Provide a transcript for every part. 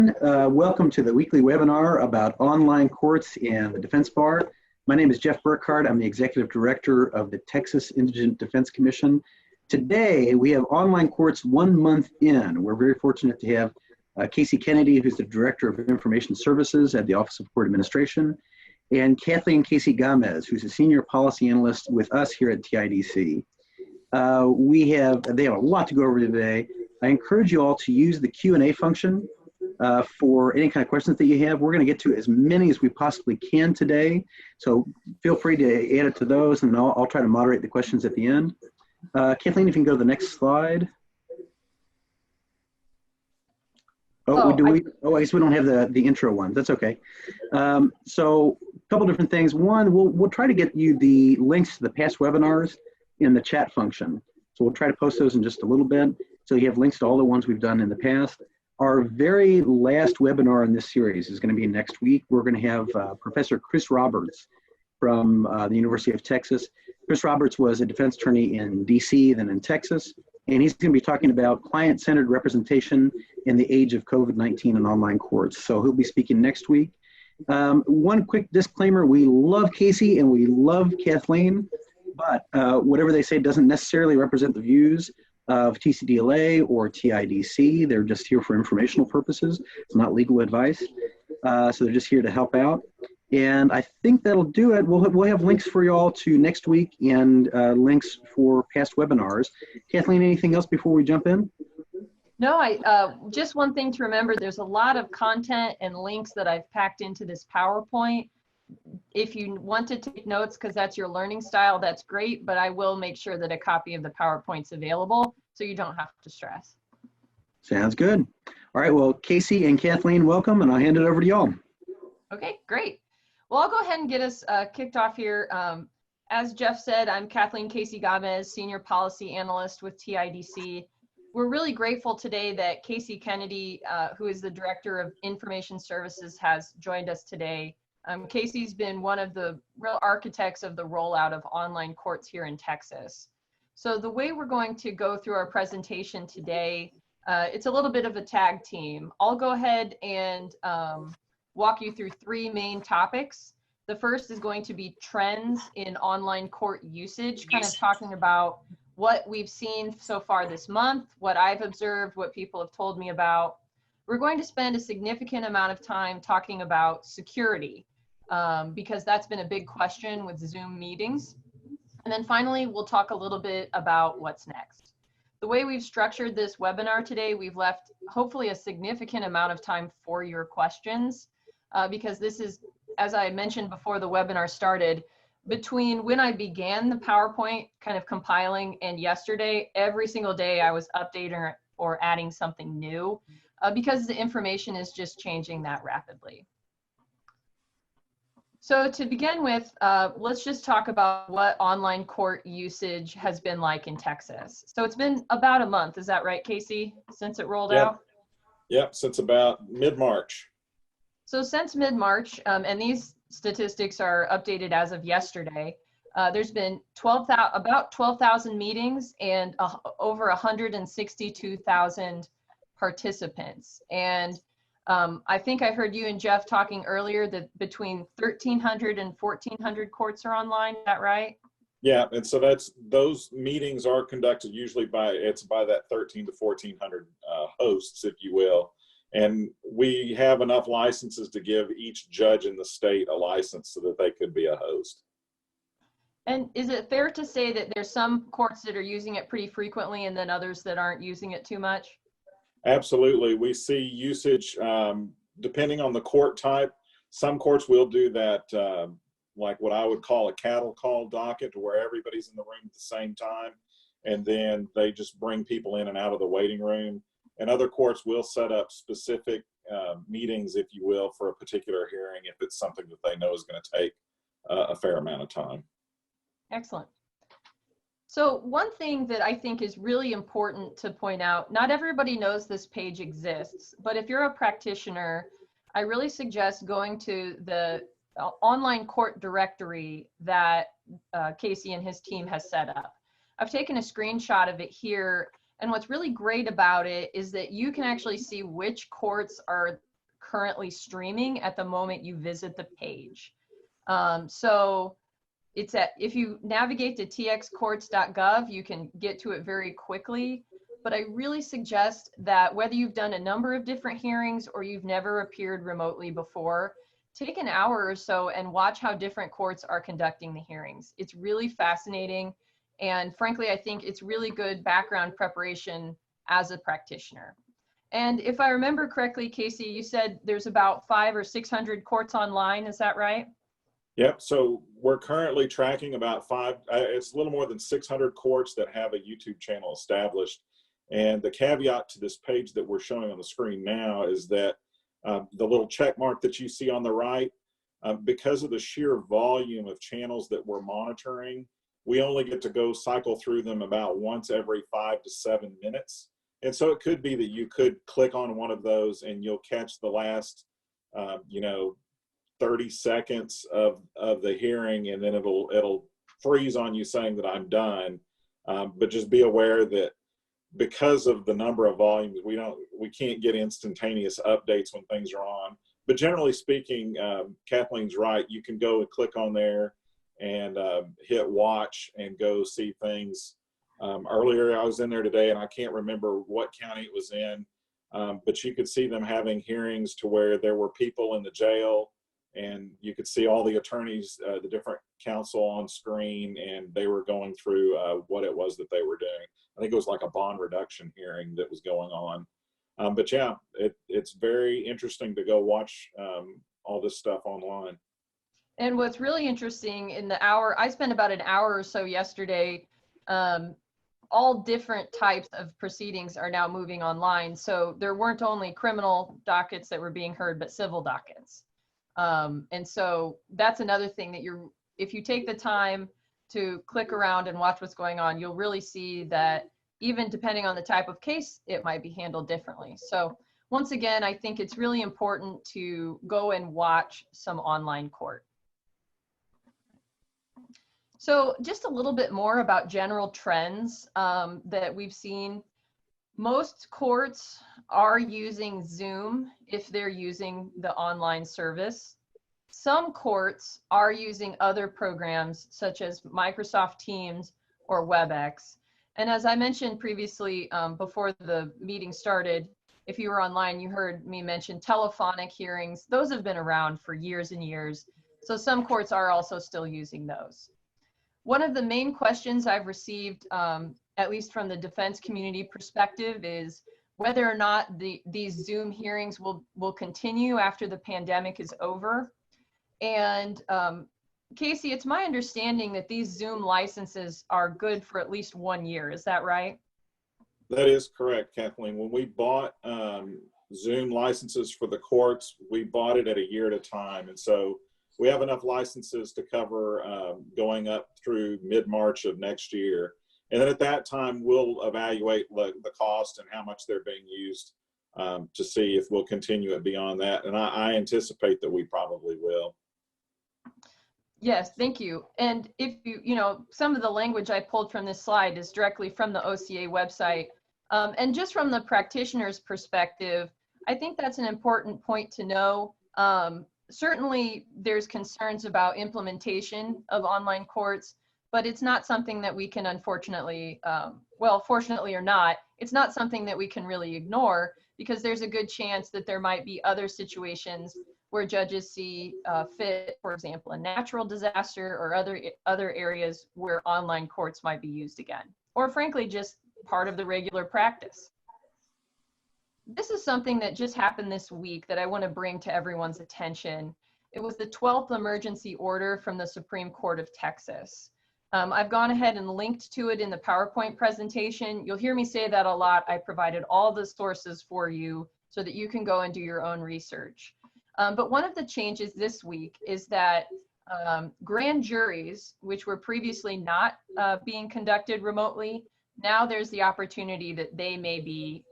Welcome to the weekly webinar about online courts and the defense bar. My name is Jeff Burkhardt. I'm the Executive Director of the Texas Indigent Defense Commission. Today, we have online courts 1 month in. We're very fortunate to have Casey Kennedy, who's the Director of Information Services at the Office of Court Administration, and Kathleen Casey-Gamez, who's a Senior Policy Analyst with us here at TIDC. They have a lot to go over today. I encourage you all to use the Q&A function for any kind of questions that you have. We're going to get to as many as we possibly can today, so feel free to add it to those, and I'll try to moderate the questions at the end. Kathleen, if you can go to the next slide. I guess we don't have the intro one. That's okay. So a couple different things. One, we'll try to get you the links to the past webinars in the chat function. So we'll try to post those in just a little bit, so you have links to all the ones we've done in the past. Our very last webinar in this series is going to be next week. We're going to have Professor Chris Roberts from the University of Texas. Chris Roberts was a defense attorney in DC, then in Texas, and he's going to be talking about client-centered representation in the age of COVID-19 and online courts. So he'll be speaking next week. One quick disclaimer: we love Casey and we love Kathleen, but whatever they say doesn't necessarily represent the views of TCDLA or TIDC. They're just here for informational purposes. It's not legal advice. So they're just here to help out. And I think that'll do it. We'll have links for you all to next week and links for past webinars. Kathleen, anything else before we jump in? No, just one thing to remember, there's a lot of content and links that I've packed into this PowerPoint. If you want to take notes because that's your learning style, that's great, but I will make sure that a copy of the PowerPoint's available so you don't have to stress. Sounds good. All right, well, Casey and Kathleen, welcome, and I'll hand it over to y'all. Okay, great. Well, I'll go ahead and get us kicked off here. As Jeff said, I'm Kathleen Casey-Gamez, Senior Policy Analyst with TIDC. We're really grateful today that Casey Kennedy, who is the Director of Information Services, has joined us today. Casey's been one of the real architects of the rollout of online courts here in Texas. So the way we're going to go through our presentation today, it's a little bit of a tag team. I'll go ahead and walk you through 3 main topics. The first is going to be trends in online court usage, kind of talking about what we've seen so far this month, what I've observed, what people have told me about. We're going to spend a significant amount of time talking about security, because that's been a big question with Zoom meetings. And then finally, we'll talk a little bit about what's next. The way we've structured this webinar today, we've left hopefully a significant amount of time for your questions, because this is, as I mentioned before the webinar started, between when I began the PowerPoint kind of compiling and yesterday, every single day I was updating or adding something new, because the information is just changing that rapidly. So to begin with, let's just talk about what online court usage has been like in Texas. So it's been about a month, is that right, Casey, since it rolled out? Yep, since about mid-March. So since mid-March, and these statistics are updated as of yesterday, there's been about 12,000 meetings and over 162,000 participants. And I think I heard you and Jeff talking earlier that between 1,300 and 1,400 courts are online, is that right? Yeah, and so those meetings are conducted usually by that 1,300 to 1,400 hosts, if you will. And we have enough licenses to give each judge in the state a license so that they could be a host. And is it fair to say that there's some courts that are using it pretty frequently and then others that aren't using it too much? Absolutely. We see usage depending on the court type. Some courts will do that, like what I would call a cattle call docket, to where everybody's in the room at the same time, and then they just bring people in and out of the waiting room. And other courts will set up specific meetings, if you will, for a particular hearing if it's something that they know is going to take a fair amount of time. Excellent. So one thing that I think is really important to point out, not everybody knows this page exists, but if you're a practitioner, I really suggest going to the online court directory that Casey and his team has set up. I've taken a screenshot of it here, and what's really great about it is that you can actually see which courts are currently streaming at the moment you visit the page. So it's if you navigate to txcourts.gov, you can get to it very quickly. But I really suggest that whether you've done a number of different hearings or you've never appeared remotely before, take an hour or so and watch how different courts are conducting the hearings. It's really fascinating. And frankly, I think it's really good background preparation as a practitioner. And if I remember correctly, Casey, you said there's about 500 or 600 courts online. Is that right? Yep. So we're currently tracking about it's a little more than 600 courts that have a YouTube channel established. And the caveat to this page that we're showing on the screen now is that the little check mark that you see on the right, because of the sheer volume of channels that we're monitoring, we only get to go cycle through them about once every 5 to 7 minutes. And so it could be that you could click on one of those and you'll catch the last, 30 seconds of the hearing, and then it'll freeze on you saying that I'm done. But just be aware that because of the number of volumes, we can't get instantaneous updates when things are on. But generally speaking, Kathleen's right. You can go and click on there and hit watch and go see things. Earlier, I was in there today, and I can't remember what county it was in, but you could see them having hearings to where there were people in the jail, and you could see all the attorneys, the different counsel on screen, and they were going through what it was that they were doing. I think it was like a bond reduction hearing that was going on. But yeah, it's very interesting to go watch all this stuff online. And what's really interesting, in the hour, I spent about an hour or so yesterday, all different types of proceedings are now moving online. So there weren't only criminal dockets that were being heard, but civil dockets. And so that's another thing that if you take the time to click around and watch what's going on, you'll really see that even depending on the type of case, it might be handled differently. So once again, I think it's really important to go and watch some online court. So just a little bit more about general trends that we've seen. Most courts are using Zoom if they're using the online service. Some courts are using other programs such as Microsoft Teams or WebEx. And as I mentioned previously, before the meeting started, if you were online, you heard me mention telephonic hearings. Those have been around for years and years. So some courts are also still using those. One of the main questions I've received, at least from the defense community perspective, is whether or not these Zoom hearings will continue after the pandemic is over. And Casey, it's my understanding that these Zoom licenses are good for at least 1 year. Is that right? That is correct, Kathleen. When we bought Zoom licenses for the courts, we bought it at a year at a time. And so we have enough licenses to cover going up through mid-March of next year. And then at that time, we'll evaluate the cost and how much they're being used to see if we'll continue it beyond that. And I anticipate that we probably will. Yes, thank you. And if some of the language I pulled from this slide is directly from the OCA website. And just from the practitioner's perspective, I think that's an important point to know. Certainly, there's concerns about implementation of online courts, but it's not something that we can unfortunately, fortunately or not, it's not something that we can really ignore, because there's a good chance that there might be other situations where judges see fit, for example, a natural disaster or other areas where online courts might be used again, or frankly, just part of the regular practice. This is something that just happened this week that I want to bring to everyone's attention. It was the 12th emergency order from the Supreme Court of Texas. I've gone ahead and linked to it in the PowerPoint presentation. You'll hear me say that a lot. I provided all the sources for you so that you can go and do your own research. But one of the changes this week is that grand juries, which were previously not being conducted remotely, now there's the opportunity that they may be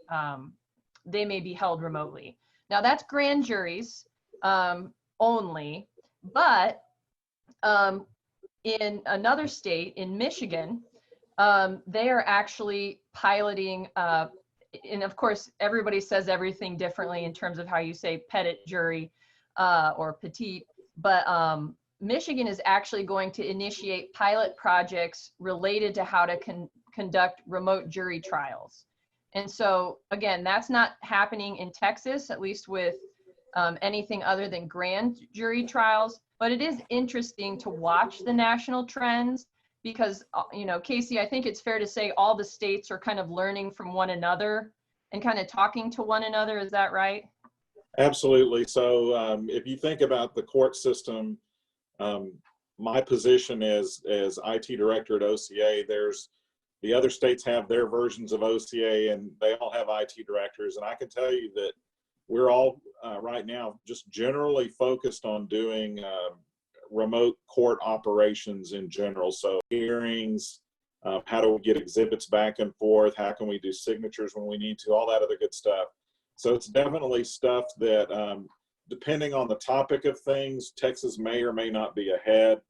held remotely. Now that's grand juries only, but in another state, in Michigan, they are actually piloting and of course, everybody says everything differently in terms of how you say petit jury or petite, but Michigan is actually going to initiate pilot projects related to how to conduct remote jury trials. And so again, that's not happening in Texas, at least with anything other than grand jury trials, but it is interesting to watch the national trends because, you know, Casey, I think it's fair to say all the states are kind of learning from one another and kind of talking to one another. Is that right? Absolutely. So if you think about the court system, my position as IT director at OCA, the other states have their versions of OCA and they all have IT directors. And I can tell you that we're all right now just generally focused on doing remote court operations in general. So hearings, how do we get exhibits back and forth? How can we do signatures when we need to? All that other good stuff. So it's definitely stuff that, depending on the topic of things, Texas may or may not be ahead.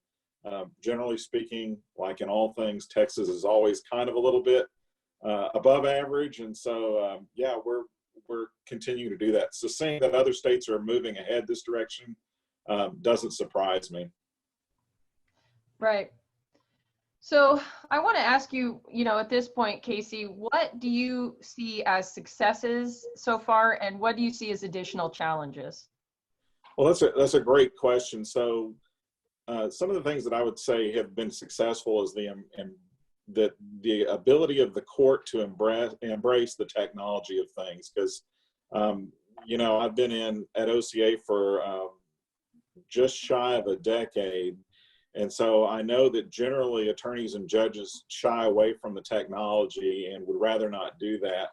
Generally speaking, like in all things, Texas is always kind of a little bit above average. And so, yeah, we're continuing to do that. So seeing that other states are moving ahead this direction doesn't surprise me. Right. So I want to ask you, you know, at this point, Casey, what do you see as successes so far, and what do you see as additional challenges? Well, that's a great question. So some of the things that I would say have been successful is the ability of the court to embrace the technology of things. Because, you know, I've been at OCA for just shy of a decade. And so I know that generally attorneys and judges shy away from the technology and would rather not do that.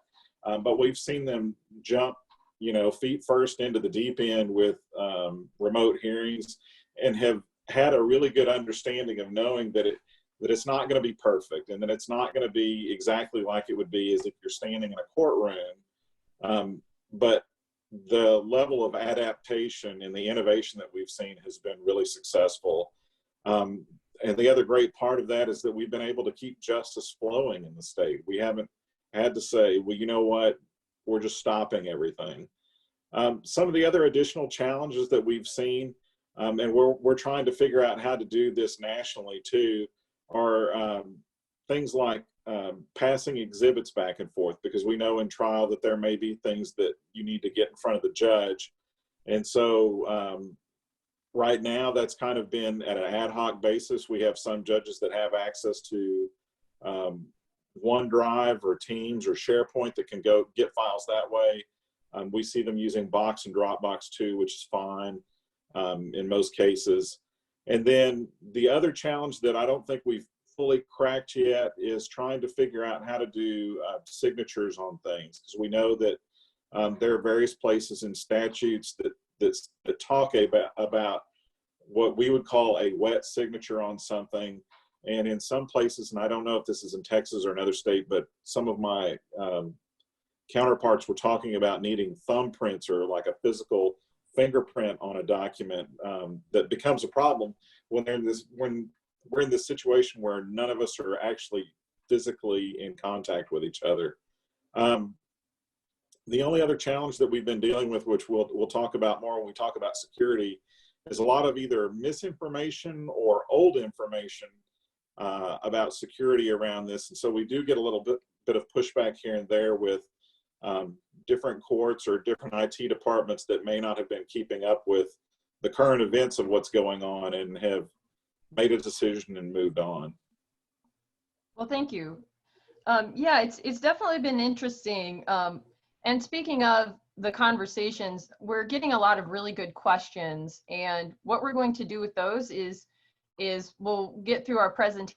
But we've seen them jump, you know, feet first into the deep end with remote hearings and have had a really good understanding of knowing that it's not going to be perfect and that it's not going to be exactly like it would be as if you're standing in a courtroom. But the level of adaptation and the innovation that we've seen has been really successful. And the other great part of that is that we've been able to keep justice flowing in the state. We haven't had to say, well, you know what, we're just stopping everything. Some of the other additional challenges that we've seen, and we're trying to figure out how to do this nationally too, are things like passing exhibits back and forth, because we know in trial that there may be things that you need to get in front of the judge. And so right now that's kind of been at an ad hoc basis. We have some judges that have access to OneDrive or Teams or SharePoint that can go get files that way. We see them using Box and Dropbox too, which is fine in most cases. And then the other challenge that I don't think we've fully cracked yet is trying to figure out how to do signatures on things, because we know that there are various places in statutes that talk about what we would call a wet signature on something. And in some places, and I don't know if this is in Texas or another state, but some of my counterparts were talking about needing thumbprints or like a physical fingerprint on a document. That becomes a problem when we're in this situation where none of us are actually physically in contact with each other. The only other challenge that we've been dealing with, which we'll talk about more when we talk about security, is a lot of either misinformation or old information about security around this. And so we do get a little bit of pushback here and there with different courts or different IT departments that may not have been keeping up with the current events of what's going on and have made a decision and moved on. Well, thank you. Yeah, it's definitely been interesting. And speaking of the conversations, we're getting a lot of really good questions. And what we're going to do with those is we'll get through our presentation.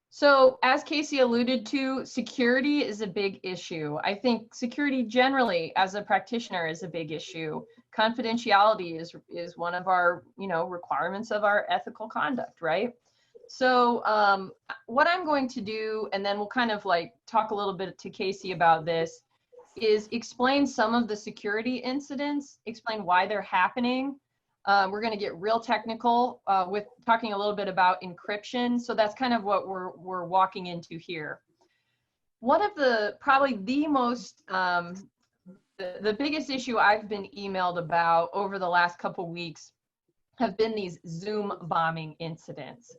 So as Casey alluded to, security is a big issue. I think security generally as a practitioner is a big issue. Confidentiality is one of our, requirements of our ethical conduct, right? So what I'm going to do, and then we'll kind of like talk a little bit to Casey about this, is explain some of the security incidents, explain why they're happening, We're going to get real technical with talking a little bit about encryption. So that's kind of what we're walking into here. One of the, probably the most, the biggest issue I've been emailed about over the last couple weeks have been these Zoom bombing incidents.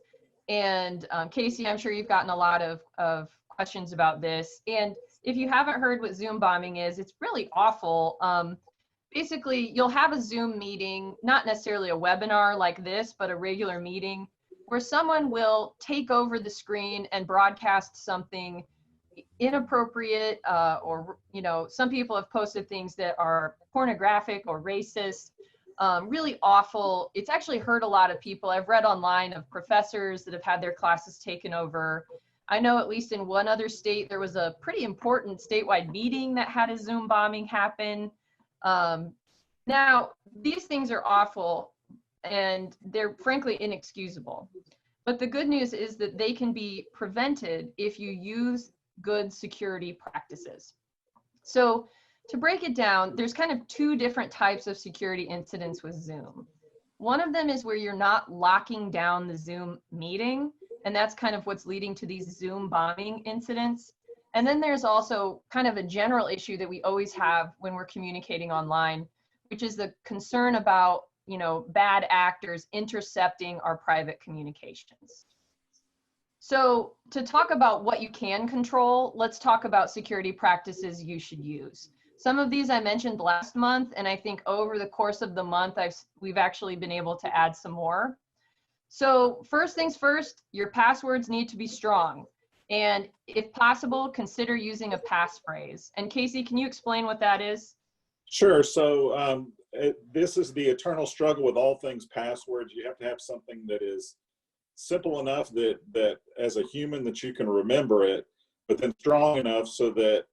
And Casey, I'm sure you've gotten a lot of questions about this. And if you haven't heard what Zoom bombing is, it's really awful. Basically, you'll have a Zoom meeting, not necessarily a webinar like this, but a regular meeting where someone will take over the screen and broadcast something inappropriate, or, you know, some people have posted things that are pornographic or racist, really awful. It's actually hurt a lot of people. I've read online of professors that have had their classes taken over. I know at least in one other state, there was a pretty important statewide meeting that had a Zoom bombing happen. Now, these things are awful and they're frankly inexcusable. But the good news is that they can be prevented if you use good security practices. So to break it down, there's kind of two different types of security incidents with Zoom. One of them is where you're not locking down the Zoom meeting, and that's kind of what's leading to these Zoom bombing incidents. And then there's also kind of a general issue that we always have when we're communicating online, which is the concern about, you know, bad actors intercepting our private communications. So to talk about what you can control, let's talk about security practices you should use. Some of these I mentioned last month, and I think over the course of the month, we've actually been able to add some more. So first things first, your passwords need to be strong. And if possible, consider using a passphrase. And Casey, can you explain what that is? Sure. So this is the eternal struggle with all things passwords. You have to have something that is simple enough that as a human that you can remember it, but then strong enough so that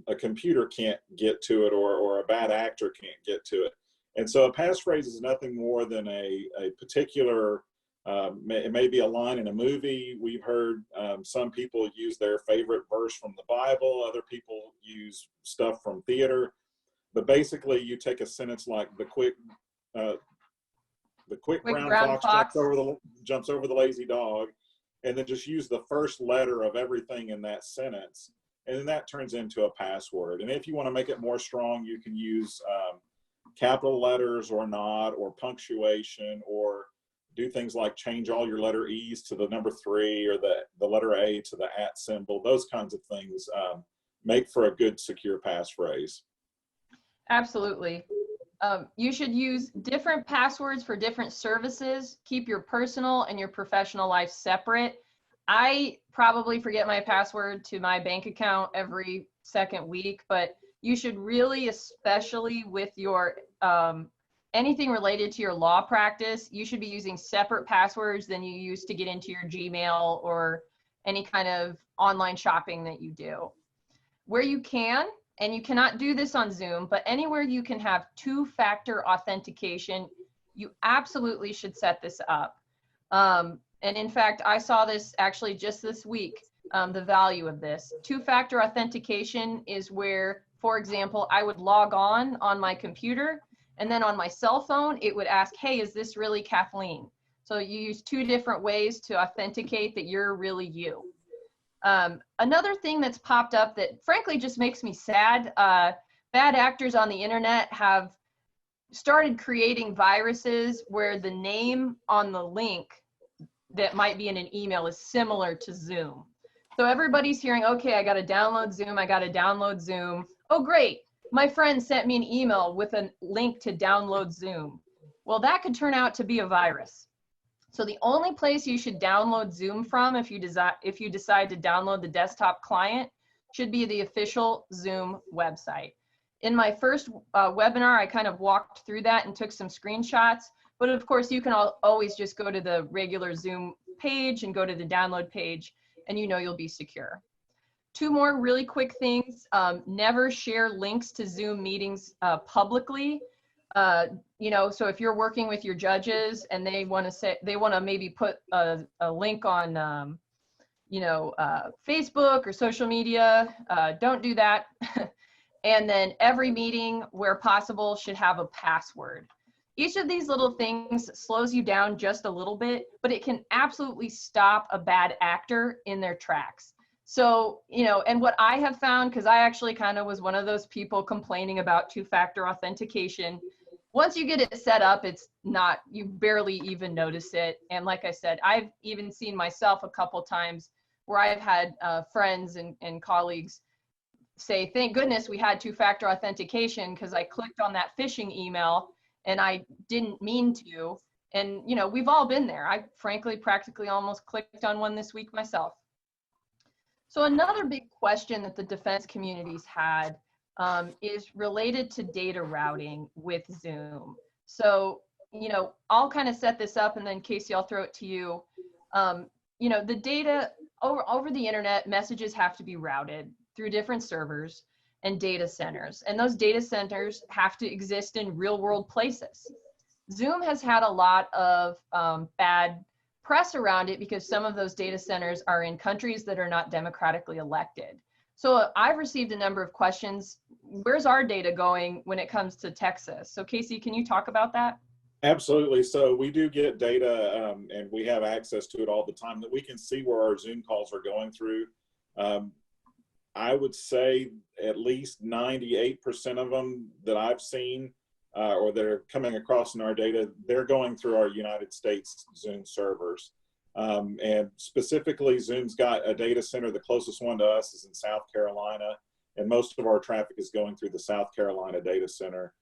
a computer can't get to it, or a bad actor can't get to it. And so a passphrase is nothing more than a particular, it may be a line in a movie. We've heard some people use their favorite verse from the Bible. Other people use stuff from theater. But basically, you take a sentence like the quick brown fox jumps over the lazy dog, and then just use the first letter of everything in that sentence, and then that turns into a password. And if you want to make it more strong, you can use capital letters or not, or punctuation, or do things like change all your letter E's to the number 3, or the letter A to the @ symbol. Those kinds of things make for a good secure passphrase. Absolutely. You should use different passwords for different services. Keep your personal and your professional life separate. I probably forget my password to my bank account every second week, but you should really, especially with your anything related to your law practice, you should be using separate passwords than you use to get into your Gmail or any kind of online shopping that you do. Where you can, and you cannot do this on Zoom, but anywhere you can have 2-factor authentication, you absolutely should set this up. And in fact, I saw this actually just this week, the value of this. 2-factor authentication is where, for example, I would log on my computer, and then on my cell phone, it would ask, hey, is this really Kathleen? So you use 2 different ways to authenticate that you're really you. Another thing that's popped up that frankly just makes me sad, bad actors on the internet have started creating viruses where the name on the link that might be in an email is similar to Zoom. So everybody's hearing, okay, I got to download Zoom. I got to download Zoom. Oh, great. My friend sent me an email with a link to download Zoom. Well, that could turn out to be a virus. So the only place you should download Zoom from if you decide to download the desktop client should be the official Zoom website. In my first webinar, I kind of walked through that and took some screenshots, but of course you can always just go to the regular Zoom page and go to the download page, and you know you'll be secure. 2 more really quick things. Never share links to Zoom meetings publicly. You know, so if you're working with your judges and they want to maybe put a link on, you know, Facebook or social media, don't do that. And then every meeting where possible should have a password. Each of these little things slows you down just a little bit, but it can absolutely stop a bad actor in their tracks. So, you know, and what I have found, because I actually kind of was one of those people complaining about two-factor authentication, once you get it set up, it's not, you barely even notice it. And like I said, I've even seen myself a couple times where I've had friends and colleagues say, thank goodness we had two-factor authentication because I clicked on that phishing email and I didn't mean to. And, you know, we've all been there. I frankly practically almost clicked on one this week myself. So another big question that the defense community's had is related to data routing with Zoom. So, you know, I'll kind of set this up and then Casey, I'll throw it to you. You know, the data over the internet, messages have to be routed through different servers and data centers. And those data centers have to exist in real world places. Zoom has had a lot of bad press around it because some of those data centers are in countries that are not democratically elected. So I've received a number of questions. Where's our data going when it comes to Texas? So Casey, can you talk about that? Absolutely. So we do get data and we have access to it all the time that we can see where our Zoom calls are going through. I would say at least 98% of them that I've seen or that are coming across in our data, they're going through our United States Zoom servers. And specifically, Zoom's got a data center. The closest one to us is in South Carolina, and most of our traffic is going through the South Carolina data center.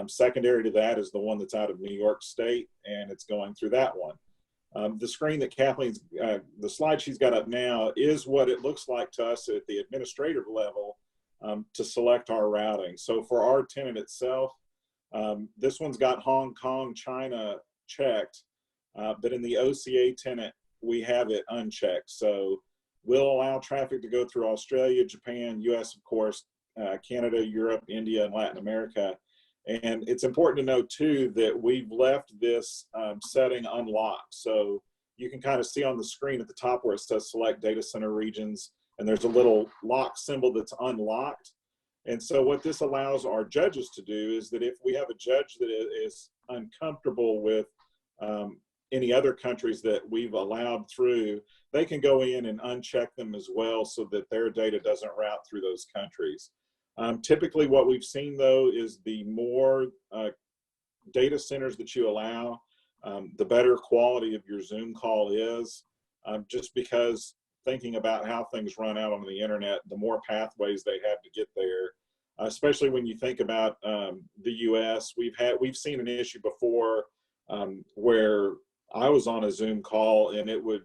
Secondary to that is the one that's out of New York State, and it's going through that one. The screen that Kathleen's, the slide she's got up now is what it looks like to us at the administrative level to select our routing. So for our tenant itself, this one's got Hong Kong, China checked, but in the OCA tenant, we have it unchecked. So we'll allow traffic to go through Australia, Japan, US, of course, Canada, Europe, India, and Latin America. And it's important to note too that we've left this setting unlocked. So you can kind of see on the screen at the top where it says select data center regions, and there's a little lock symbol that's unlocked. And so what this allows our judges to do is that if we have a judge that is uncomfortable with any other countries that we've allowed through, they can go in and uncheck them as well so that their data doesn't route through those countries. Typically what we've seen though is the more data centers that you allow, the better quality of your Zoom call is, just because thinking about how things run out on the internet, the more pathways they have to get there, especially when you think about the US. We've seen an issue before where I was on a Zoom call and it would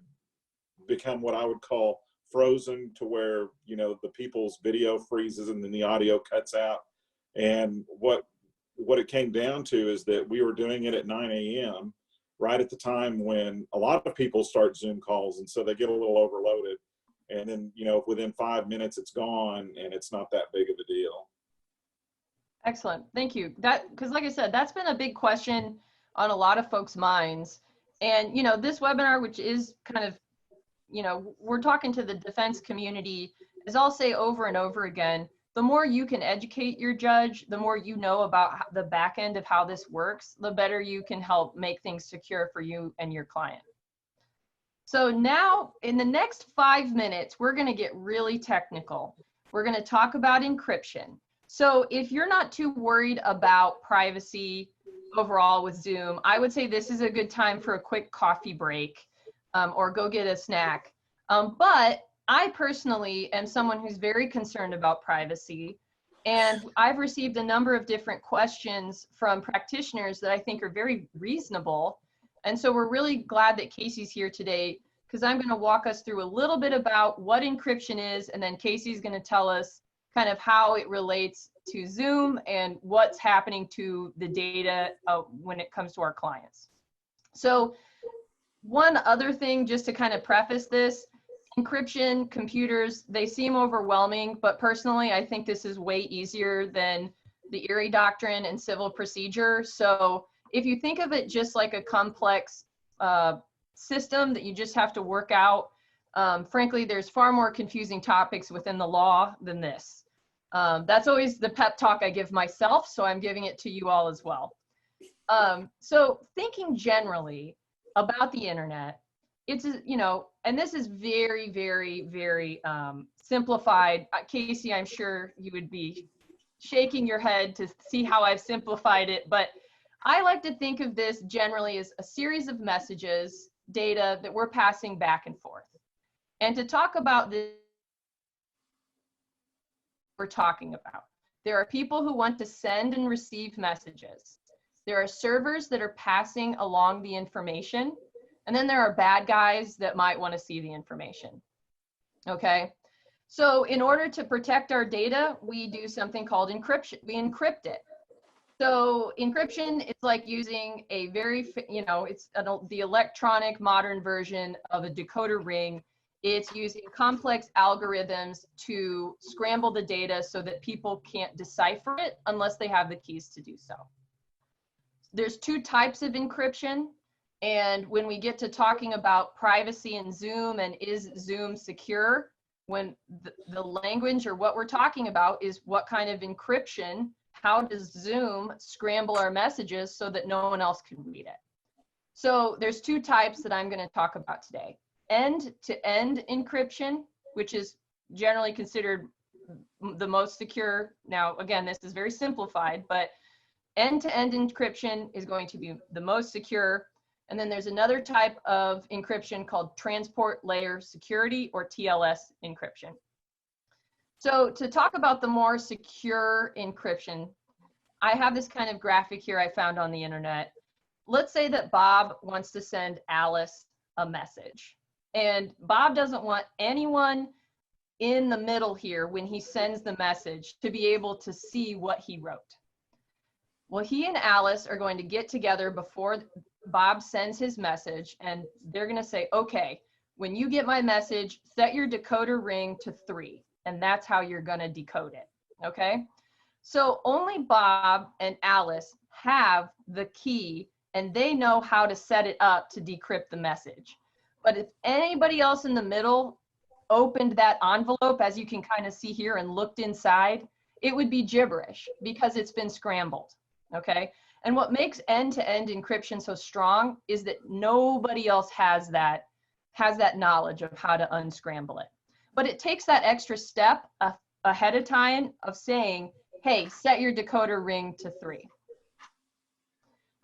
become what I would call frozen, to where, you know, the people's video freezes and then the audio cuts out. And what it came down to is that we were doing it at 9 a.m. right at the time when a lot of people start Zoom calls, and so they get a little overloaded. And then, you know, within 5 minutes it's gone and it's not that big of a deal. Excellent, thank you. Because like I said, that's been a big question on a lot of folks' minds. And, you know, this webinar, which is kind of, you know, we're talking to the defense community, as I'll say over and over again, the more you can educate your judge, the more you know about the back end of how this works, the better you can help make things secure for you and your client. So now in the next 5 minutes, we're going to get really technical. We're going to talk about encryption. So if you're not too worried about privacy overall with Zoom, I would say this is a good time for a quick coffee break. Or go get a snack. But I personally am someone who's very concerned about privacy. And I've received a number of different questions from practitioners that I think are very reasonable. And so we're really glad that Casey's here today, because I'm going to walk us through a little bit about what encryption is, and then Casey's going to tell us kind of how it relates to Zoom and what's happening to the data when it comes to our clients. So one other thing, just to kind of preface this, encryption, computers, they seem overwhelming, but personally, I think this is way easier than the Erie Doctrine and civil procedure. So if you think of it just like a complex system that you just have to work out, frankly, there's far more confusing topics within the law than this. That's always the pep talk I give myself, so I'm giving it to you all as well. So thinking generally about the internet, it's, you know, and this is very, very, very simplified. Casey, I'm sure you would be shaking your head to see how I've simplified it, but I like to think of this generally as a series of messages, data that we're passing back and forth. And to talk about this, we're talking about, there are people who want to send and receive messages. There are servers that are passing along the information. And then there are bad guys that might want to see the information. Okay. So in order to protect our data, we do something called encryption. We encrypt it. So encryption is like using a very, you know, it's the electronic modern version of a decoder ring. It's using complex algorithms to scramble the data so that people can't decipher it unless they have the keys to do so. There's two types of encryption. And when we get to talking about privacy in Zoom and is Zoom secure, when the language or what we're talking about is what kind of encryption, how does Zoom scramble our messages so that no one else can read it? So there's two types that I'm going to talk about today. End-to-end encryption, which is generally considered the most secure. Now, again, this is very simplified, but end-to-end encryption is going to be the most secure. And then there's another type of encryption called transport layer security, or TLS encryption. So to talk about the more secure encryption, I have this kind of graphic here I found on the internet. Let's say that Bob wants to send Alice a message. And Bob doesn't want anyone in the middle here when he sends the message to be able to see what he wrote. Well, he and Alice are going to get together before Bob sends his message, and they're going to say, okay, when you get my message, set your decoder ring to 3, and that's how you're going to decode it. Okay. So only Bob and Alice have the key, and they know how to set it up to decrypt the message. But if anybody else in the middle opened that envelope, as you can kind of see here, and looked inside, it would be gibberish because it's been scrambled. Okay. And what makes end-to-end encryption so strong is that nobody else has that knowledge of how to unscramble it. But it takes that extra step ahead of time of saying, hey, set your decoder ring to 3.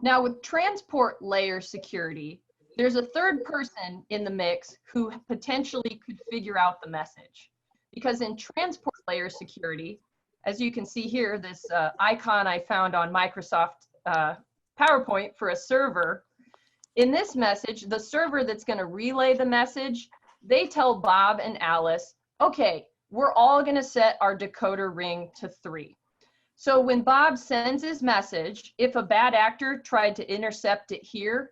Now with transport layer security, there's a third person in the mix who potentially could figure out the message. Because in transport layer security, as you can see here, this icon I found on Microsoft PowerPoint for a server, in this message, the server that's going to relay the message, they tell Bob and Alice, okay, we're all going to set our decoder ring to 3. So when Bob sends his message, if a bad actor tried to intercept it here,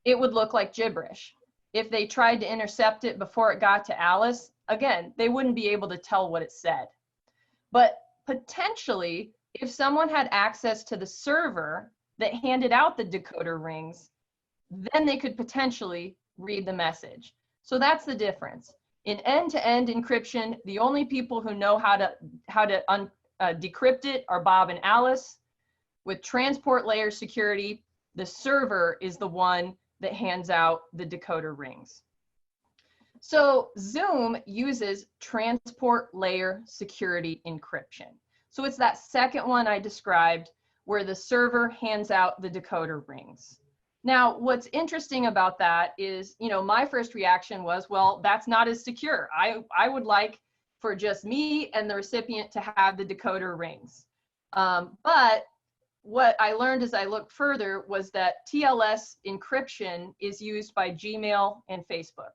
it would look like gibberish. If they tried to intercept it before it got to Alice, again, they wouldn't be able to tell what it said. But potentially, if someone had access to the server that handed out the decoder rings, then they could potentially read the message. So that's the difference. In end-to-end encryption, the only people who know how to decrypt it are Bob and Alice. With transport layer security, the server is the one that hands out the decoder rings. So Zoom uses transport layer security encryption. So it's that second one I described where the server hands out the decoder rings. Now, what's interesting about that is, you know, my first reaction was, well, that's not as secure. I would like for just me and the recipient to have the decoder rings. But what I learned as I looked further was that TLS encryption is used by Gmail and Facebook.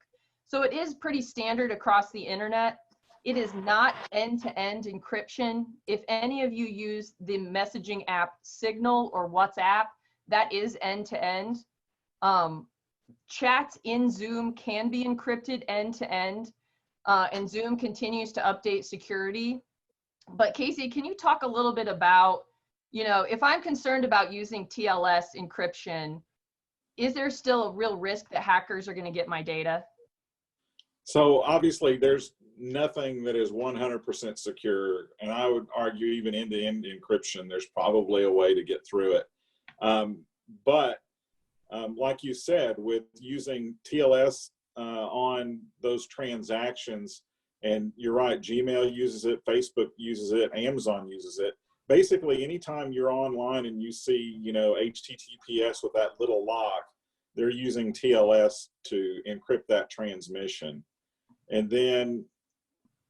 So it is pretty standard across the internet. It is not end-to-end encryption. If any of you use the messaging app Signal or WhatsApp, that is end-to-end. Chats in Zoom can be encrypted end-to-end, and Zoom continues to update security. But Casey, can you talk a little bit about, you know, if I'm concerned about using TLS encryption, is there still a real risk that hackers are going to get my data? So obviously there's nothing that is 100% secure, and I would argue even end-to-end encryption, there's probably a way to get through it. But like you said, with using TLS on those transactions, and you're right, Gmail uses it, Facebook uses it, Amazon uses it. Basically, anytime you're online and you see, you know, HTTPS with that little lock, they're using TLS to encrypt that transmission. And then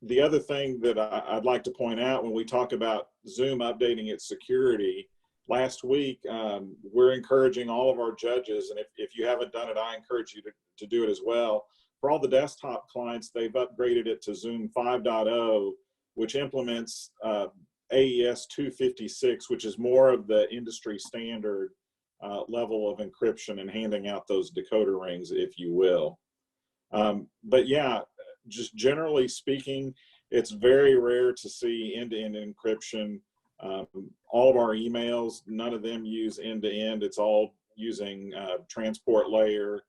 the other thing that I'd like to point out when we talk about Zoom updating its security, last week, we're encouraging all of our judges, and if you haven't done it, I encourage you to do it as well. For all the desktop clients, they've upgraded it to Zoom 5.0, which implements AES 256, which is more of the industry standard level of encryption and handing out those decoder rings, if you will. But yeah, just generally speaking, it's very rare to see end-to-end encryption. All of our emails, none of them use end-to-end. It's all using transport layer.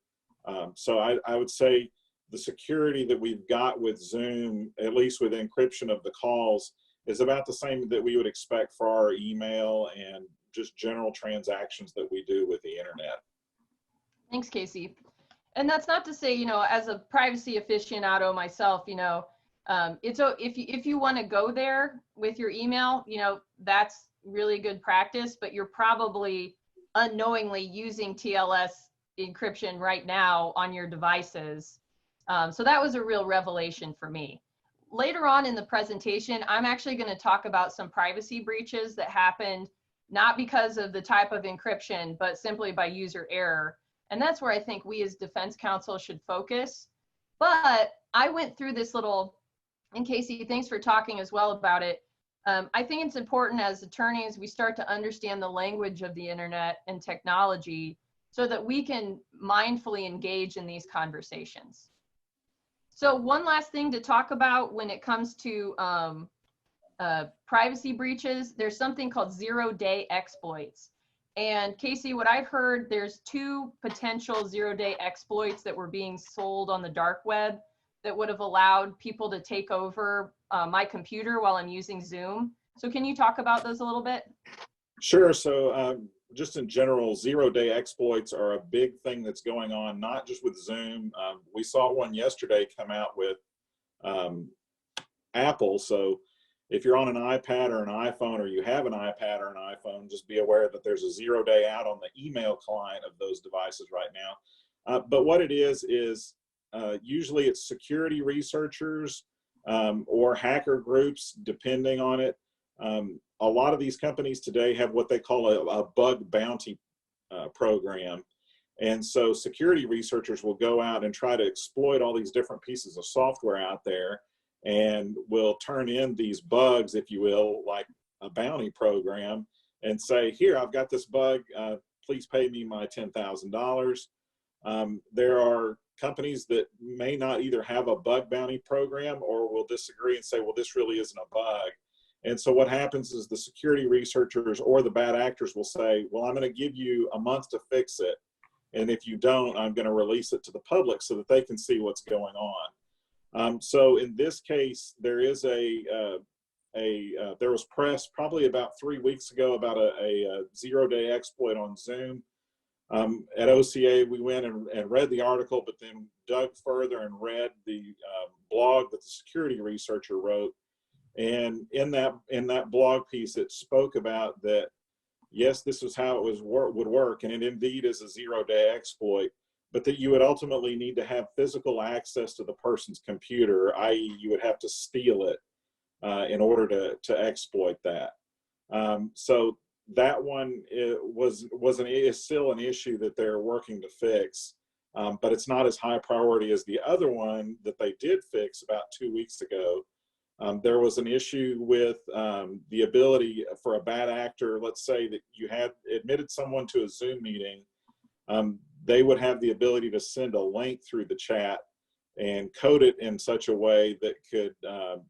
So I would say the security that we've got with Zoom, at least with encryption of the calls, is about the same that we would expect for our email and just general transactions that we do with the internet. Thanks, Casey. And that's not to say, you know, as a privacy aficionado myself, you know, if you want to go there with your email, you know, that's really good practice, but you're probably unknowingly using TLS encryption right now on your devices. So that was a real revelation for me. Later on in the presentation, I'm actually going to talk about some privacy breaches that happened not because of the type of encryption, but simply by user error. And that's where I think we as defense counsel should focus. But I went through this little, and Casey, thanks for talking as well about it. I think it's important as attorneys, we start to understand the language of the internet and technology so that we can mindfully engage in these conversations. So one last thing to talk about when it comes to privacy breaches, there's something called zero-day exploits. And Casey, what I've heard, there's 2 potential zero-day exploits that were being sold on the dark web that would have allowed people to take over my computer while I'm using Zoom. So can you talk about those a little bit? Sure. So just in general, zero-day exploits are a big thing that's going on, not just with Zoom. We saw one yesterday come out with Apple. So if you're on an iPad or an iPhone, or you have an iPad or an iPhone, just be aware that there's a 0-day out on the email client of those devices right now. But what it is usually it's security researchers or hacker groups, depending on it. A lot of these companies today have what they call a bug bounty program. And so security researchers will go out and try to exploit all these different pieces of software out there, and will turn in these bugs, if you will, like a bounty program, and say, here, I've got this bug, please pay me my $10,000. There are companies that may not either have a bug bounty program or will disagree and say, well, this really isn't a bug. And so what happens is the security researchers or the bad actors will say, well, I'm going to give you a month to fix it. And if you don't, I'm going to release it to the public so that they can see what's going on. So in this case, there is there was press probably about 3 weeks ago about a zero-day exploit on Zoom. At OCA, we went and read the article, but then dug further and read the blog that the security researcher wrote. And in that blog piece, it spoke about that, yes, this was how it would work, and it indeed is a zero-day exploit, but that you would ultimately need to have physical access to the person's computer, i.e. you would have to steal it in order to exploit that. So that one is still an issue that they're working to fix, but it's not as high priority as the other one that they did fix about 2 weeks ago. There was an issue with the ability for a bad actor, let's say that you had admitted someone to a Zoom meeting, they would have the ability to send a link through the chat and code it in such a way that could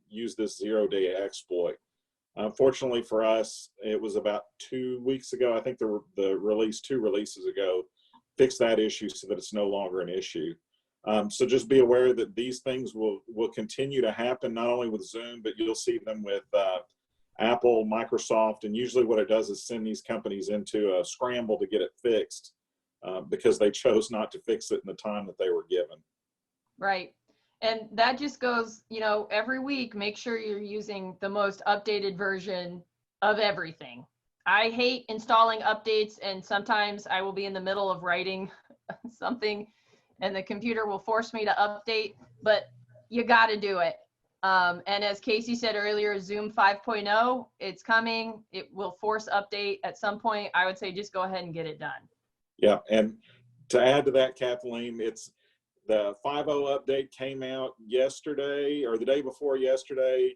use this zero-day exploit. Unfortunately for us, it was about 2 weeks ago, I think the release 2 releases ago, fixed that issue so that it's no longer an issue. So just be aware that these things will continue to happen, not only with Zoom, but you'll see them with Apple, Microsoft, and usually what it does is send these companies into a scramble to get it fixed because they chose not to fix it in the time that they were given. Right. And that just goes, you know, every week, make sure you're using the most updated version of everything. I hate installing updates, and sometimes I will be in the middle of writing something and the computer will force me to update, but you got to do it. And as Casey said earlier, Zoom 5.0, it's coming. It will force update at some point. I would say just go ahead and get it done. Yeah, and to add to that, Kathleen, it's the 5.0 update came out yesterday or the day before yesterday,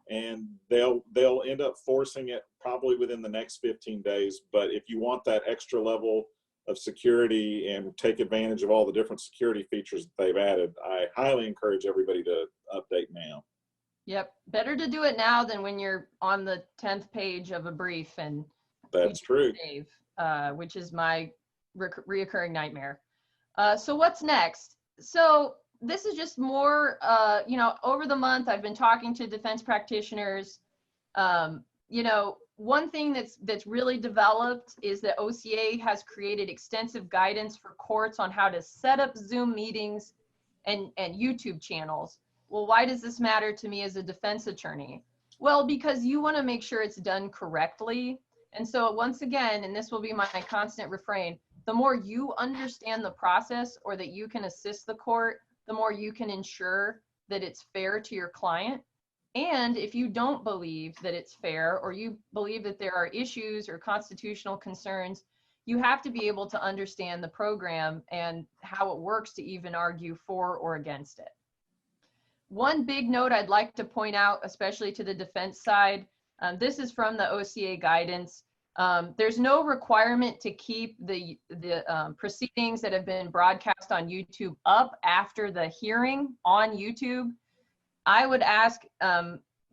and they'll end up forcing it probably within the next 15 days. But if you want that extra level of security and take advantage of all the different security features that they've added, I highly encourage everybody to update now. Yep, better to do it now than when you're on the 10th page of a brief and that's true. Save, which is my reoccurring nightmare. So what's next? So this is just more, you know, over the month I've been talking to defense practitioners. You know, one thing that's really developed is that OCA has created extensive guidance for courts on how to set up Zoom meetings and YouTube channels. Well, why does this matter to me as a defense attorney? Well, because you want to make sure it's done correctly. And so once again, and this will be my constant refrain, the more you understand the process or that you can assist the court, the more you can ensure that it's fair to your client. And if you don't believe that it's fair, or you believe that there are issues or constitutional concerns, you have to be able to understand the program and how it works to even argue for or against it. One big note I'd like to point out, especially to the defense side, this is from the OCA guidance. There's no requirement to keep the proceedings that have been broadcast on YouTube up after the hearing on YouTube. I would ask,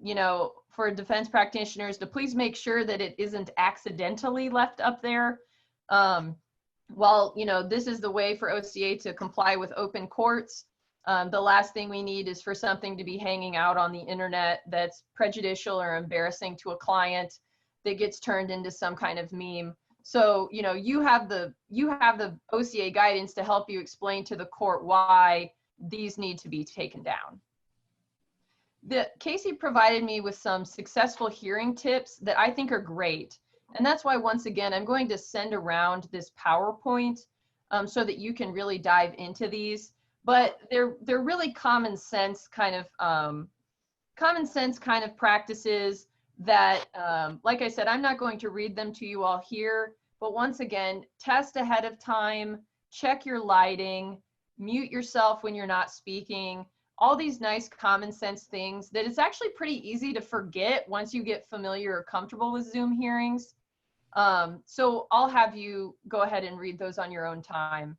you know, for defense practitioners to please make sure that it isn't accidentally left up there. While, you know, this is the way for OCA to comply with open courts, the last thing we need is for something to be hanging out on the internet that's prejudicial or embarrassing to a client that gets turned into some kind of meme. So, you know, you have the OCA guidance to help you explain to the court why these need to be taken down. Casey provided me with some successful hearing tips that I think are great. And that's why, once again, I'm going to send around this PowerPoint so that you can really dive into these. But they're really common sense kind of practices that, like I said, I'm not going to read them to you all here, but once again, test ahead of time, check your lighting, mute yourself when you're not speaking, all these nice common sense things that it's actually pretty easy to forget once you get familiar or comfortable with Zoom hearings. So I'll have you go ahead and read those on your own time.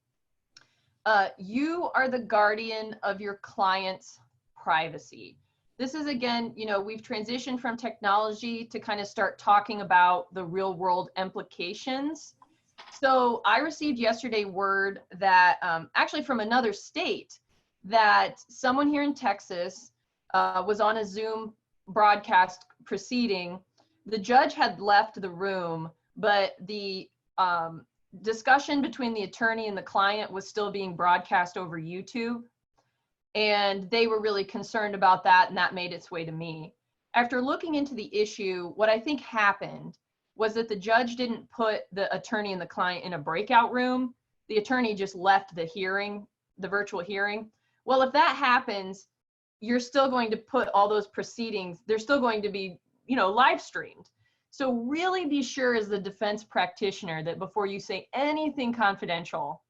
You are the guardian of your client's privacy. This is, again, you know, we've transitioned from technology to kind of start talking about the real world implications. So I received yesterday word that actually from another state that someone here in Texas was on a Zoom broadcast proceeding. The judge had left the room, but the discussion between the attorney and the client was still being broadcast over YouTube. And they were really concerned about that, and that made its way to me. After looking into the issue, what I think happened was that the judge didn't put the attorney and the client in a breakout room. The attorney just left the hearing, the virtual hearing. Well, if that happens, you're still going to put all those proceedings, they're still going to be, you know, live streamed. So really be sure as the defense practitioner that before you say anything confidential,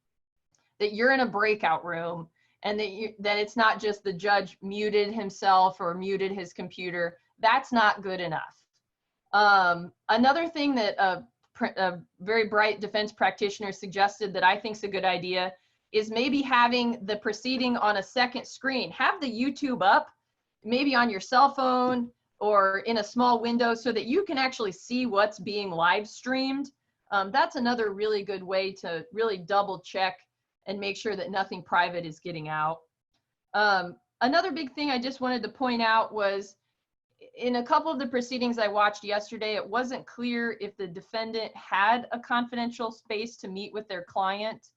that you're in a breakout room and that it's not just the judge muted himself or muted his computer. That's not good enough. Another thing that a very bright defense practitioner suggested that I think is a good idea is maybe having the proceeding on a second screen. Have the YouTube up, maybe on your cell phone or in a small window so that you can actually see what's being live streamed. That's another really good way to really double check and make sure that nothing private is getting out. Another big thing I just wanted to point out was in a couple of the proceedings I watched yesterday, it wasn't clear if the defendant had a confidential space to meet with their client.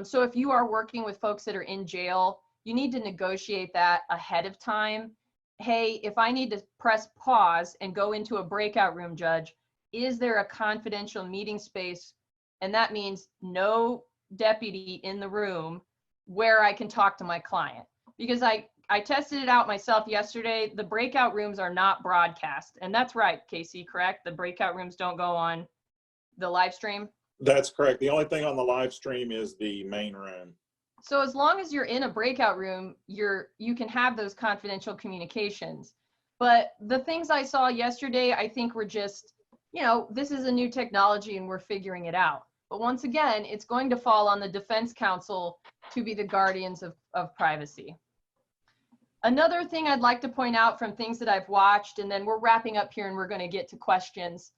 So if you are working with folks that are in jail, you need to negotiate that ahead of time. Hey, if I need to press pause and go into a breakout room, judge, is there a confidential meeting space? And that means no deputy in the room where I can talk to my client. Because I tested it out myself yesterday. The breakout rooms are not broadcast. And that's right, Casey, correct? The breakout rooms don't go on the live stream? That's correct. The only thing on the live stream is the main room. So as long as you're in a breakout room, you can have those confidential communications. But the things I saw yesterday, I think were just, this is a new technology and we're figuring it out. But once again, it's going to fall on the defense counsel to be the guardians of privacy. Another thing I'd like to point out from things that I've watched, and then we're wrapping up here and we're going to get to questions.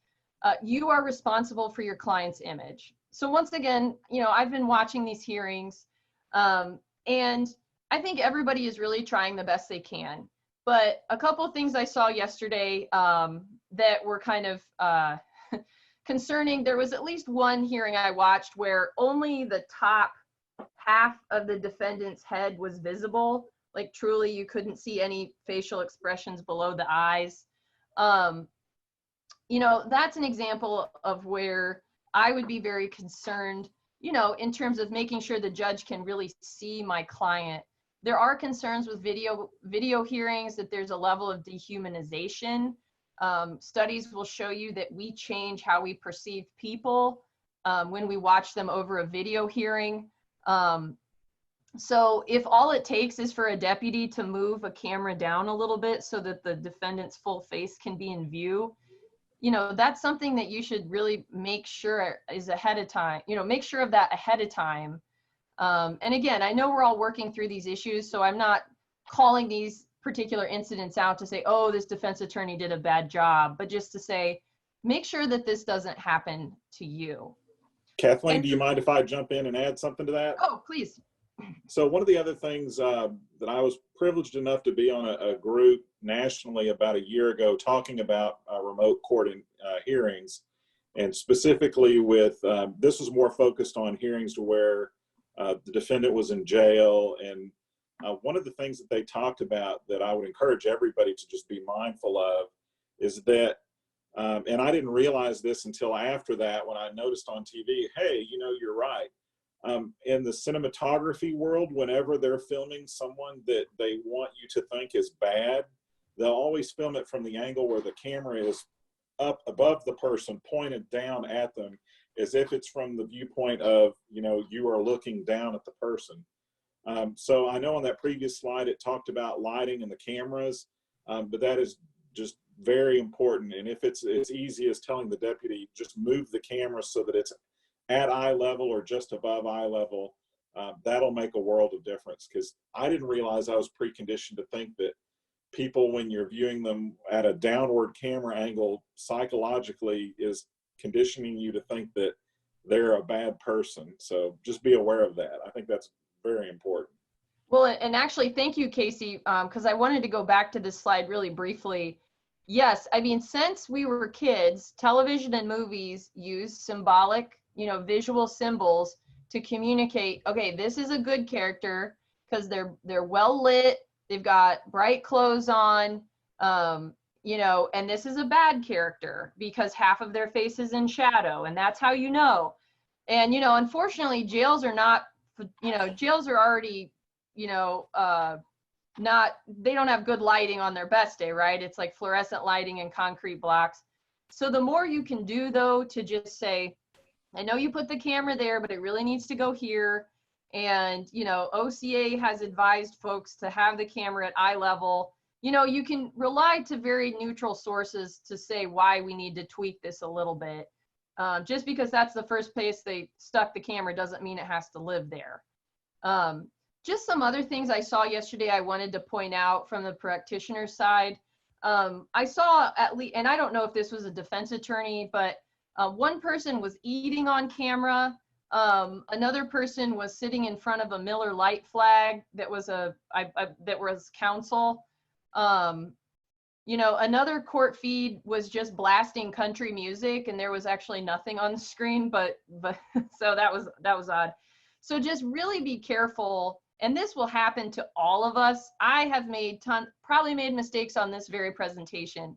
You are responsible for your client's image. So once again, I've been watching these hearings, and I think everybody is really trying the best they can. But a couple of things I saw yesterday that were kind of concerning. There was at least one hearing I watched where only the top half of the defendant's head was visible. Like truly, you couldn't see any facial expressions below the eyes. That's an example of where I would be very concerned, in terms of making sure the judge can really see my client. There are concerns with video hearings that there's a level of dehumanization. Studies will show you that we change how we perceive people when we watch them over a video hearing. So if all it takes is for a deputy to move a camera down a little bit so that the defendant's full face can be in view, that's something that you should really make sure is ahead of time, make sure of that ahead of time. And again, I know we're all working through these issues, so I'm not calling these particular incidents out to say, oh, this defense attorney did a bad job, but just to say, make sure that this doesn't happen to you. Kathleen, do you mind if I jump in and add something to that? Oh, please. So one of the other things that I was privileged enough to be on a group nationally about a year ago talking about remote court hearings, and specifically with, this was more focused on hearings to where the defendant was in jail. And one of the things that they talked about that I would encourage everybody to just be mindful of is that, and I didn't realize this until after that when I noticed on TV, hey, you're right. In the cinematography world, whenever they're filming someone that they want you to think is bad, they'll always film it from the angle where the camera is up above the person, pointed down at them, as if it's from the viewpoint of, you are looking down at the person. So I know on that previous slide, it talked about lighting and the cameras, but that is just very important. And if it's as easy as telling the deputy, just move the camera so that it's at eye level or just above eye level, that'll make a world of difference. Because I didn't realize I was preconditioned to think that people, when you're viewing them at a downward camera angle, psychologically is conditioning you to think that they're a bad person. So just be aware of that. I think that's very important. Well, and actually, thank you, Casey, because I wanted to go back to this slide really briefly. Yes, I mean, since we were kids, television and movies use symbolic, visual symbols to communicate, okay, this is a good character because they're well lit, they've got bright clothes on, and this is a bad character because half of their face is in shadow, and that's how you know. And, unfortunately, jails are not, jails are already, they don't have good lighting on their best day, right? It's like fluorescent lighting and concrete blocks. So the more you can do, though, to just say, I know you put the camera there, but it really needs to go here. And, OCA has advised folks to have the camera at eye level. You can rely to very neutral sources to say why we need to tweak this a little bit. Just because that's the first place they stuck the camera doesn't mean it has to live there. Just some other things I saw yesterday I wanted to point out from the practitioner side. I saw at least, and I don't know if this was a defense attorney, but one person was eating on camera. Another person was sitting in front of a Miller Lite flag that was that was counsel. You know, another court feed was just blasting country music and there was actually nothing on the screen, but so that was odd. So just really be careful, and this will happen to all of us. I have probably made mistakes on this very presentation,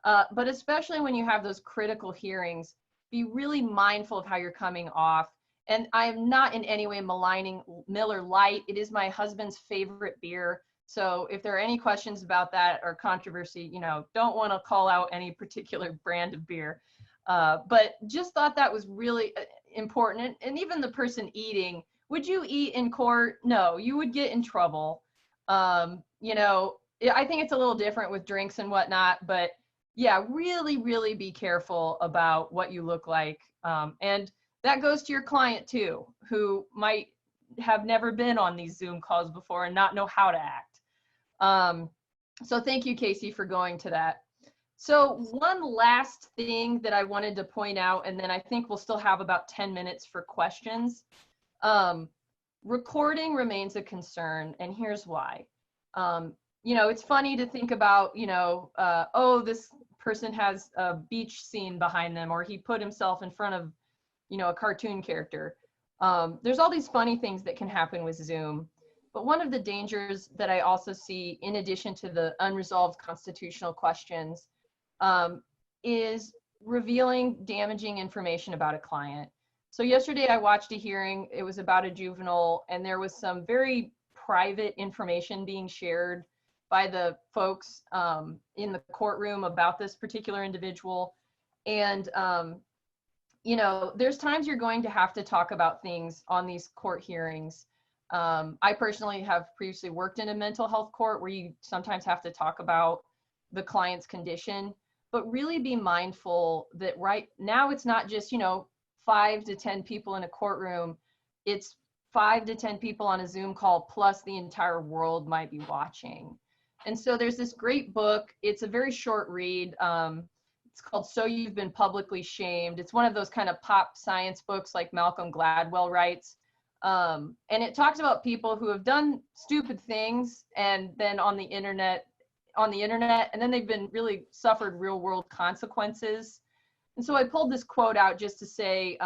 but especially when you have those critical hearings, be really mindful of how you're coming off. And I am not in any way maligning Miller Lite. It is my husband's favorite beer. So if there are any questions about that or controversy, you know, don't want to call out any particular brand of beer. But just thought that was really important. And even the person eating, would you eat in court? No, you would get in trouble. You know, I think it's a little different with drinks and whatnot, but yeah, really, really be careful about what you look like. And that goes to your client too, who might have never been on these Zoom calls before and not know how to act. So thank you, Casey, for going to that. So one last thing that I wanted to point out, and then I think we'll still have about 10 minutes for questions. Recording remains a concern, and here's why. You know, it's funny to think about, you know, oh, this person has a beach scene behind them, or he put himself in front of, you know, a cartoon character. There's all these funny things that can happen with Zoom. But one of the dangers that I also see, in addition to the unresolved constitutional questions, is revealing damaging information about a client. So yesterday I watched a hearing. It was about a juvenile, and there was some very private information being shared by the folks in the courtroom about this particular individual. And, you know, there's times you're going to have to talk about things on these court hearings. I personally have previously worked in a mental health court where you sometimes have to talk about the client's condition, but really be mindful that right now it's not just, you know, 5 to 10 people in a courtroom. It's 5 to 10 people on a Zoom call, plus the entire world might be watching. And so there's this great book. It's a very short read. It's called So You've Been Publicly Shamed. It's one of those kind of pop science books like Malcolm Gladwell writes. And it talks about people who have done stupid things and then on the internet, and then they've been really suffered real world consequences. And so I pulled this quote out just to say,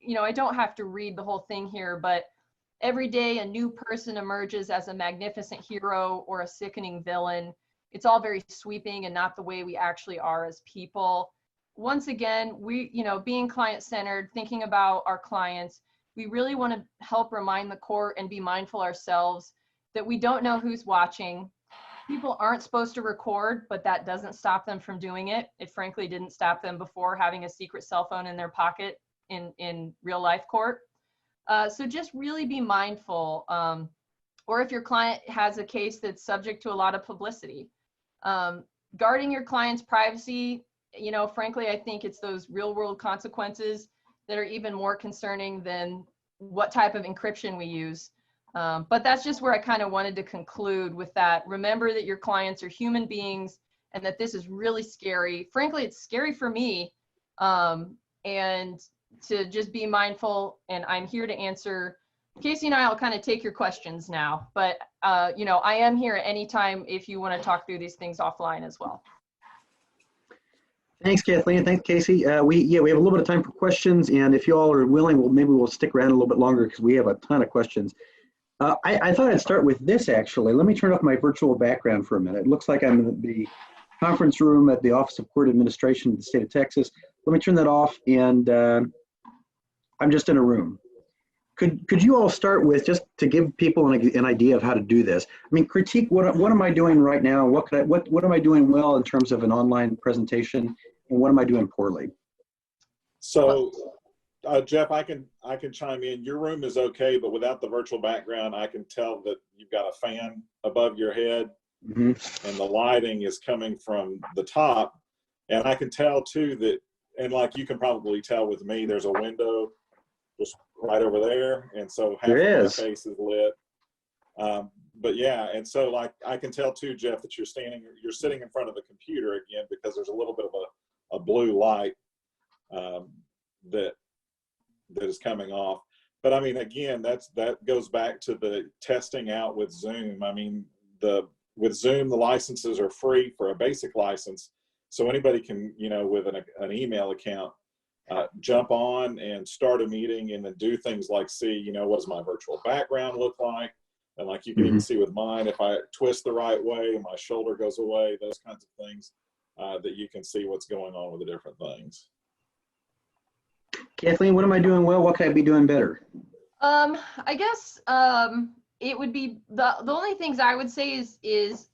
you know, I don't have to read the whole thing here, but every day a new person emerges as a magnificent hero or a sickening villain. It's all very sweeping and not the way we actually are as people. Once again, we, you know, being client-centered, thinking about our clients, we really want to help remind the court and be mindful ourselves that we don't know who's watching. People aren't supposed to record, but that doesn't stop them from doing it. It frankly didn't stop them before having a secret cell phone in their pocket in real life court. So just really be mindful. Or if your client has a case that's subject to a lot of publicity, guarding your client's privacy, you know, frankly, I think it's those real world consequences that are even more concerning than what type of encryption we use. But that's just where I kind of wanted to conclude with that. Remember that your clients are human beings and that this is really scary. Frankly, it's scary for me. And to just be mindful, and I'm here to answer. Casey and I will kind of take your questions now, but you know, I am here at any time if you want to talk through these things offline as well. Thanks, Kathleen. Thanks, Casey. We have a little bit of time for questions, and if you all are willing, maybe we'll stick around a little bit longer because we have a ton of questions. I thought I'd start with this, actually. Let me turn off my virtual background for a minute. It looks like I'm in the conference room at the Office of Court Administration of the state of Texas. Let me turn that off, and I'm just in a room. Could you all start with, just to give people an idea of how to do this? I mean, critique what am I doing right now? What am I doing well in terms of an online presentation, and what am I doing poorly? So, Jeff, I can chime in. Your room is okay, but without the virtual background, I can tell that you've got a fan above your head, and the lighting is coming from the top. And I can tell too that, and like you can probably tell with me, there's a window just right over there, and so half of my face is lit. But yeah, and so like I can tell too, Jeff, that you're sitting in front of the computer again, because there's a little bit of a blue light that is coming off. But I mean, again, that goes back to the testing out with Zoom. I mean, the with Zoom, the licenses are free for a basic license. So anybody can, with an email account, jump on and start a meeting and then do things like see, what does my virtual background look like? And like you can even see with mine, if I twist the right way, my shoulder goes away, those kinds of things, that you can see what's going on with the different things. Kathleen, what am I doing well? What could I be doing better? I guess it would be the only things I would say is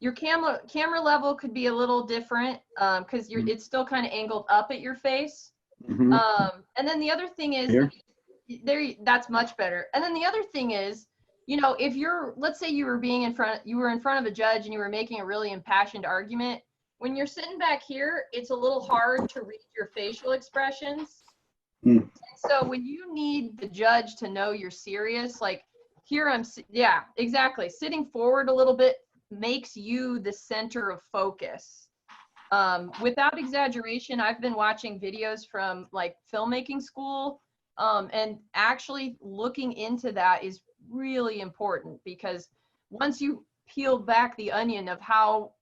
your camera level could be a little different because it's still kind of angled up at your face. And then the other thing is that's much better. And then the other thing is, if let's say you were in front of a judge and you were making a really impassioned argument, when you're sitting back here, it's a little hard to read your facial expressions. So when you need the judge to know you're serious, like here yeah, exactly. Sitting forward a little bit makes you the center of focus. Without exaggeration, I've been watching videos from like filmmaking school, and actually looking into that is really important, because once you peel back the onion of how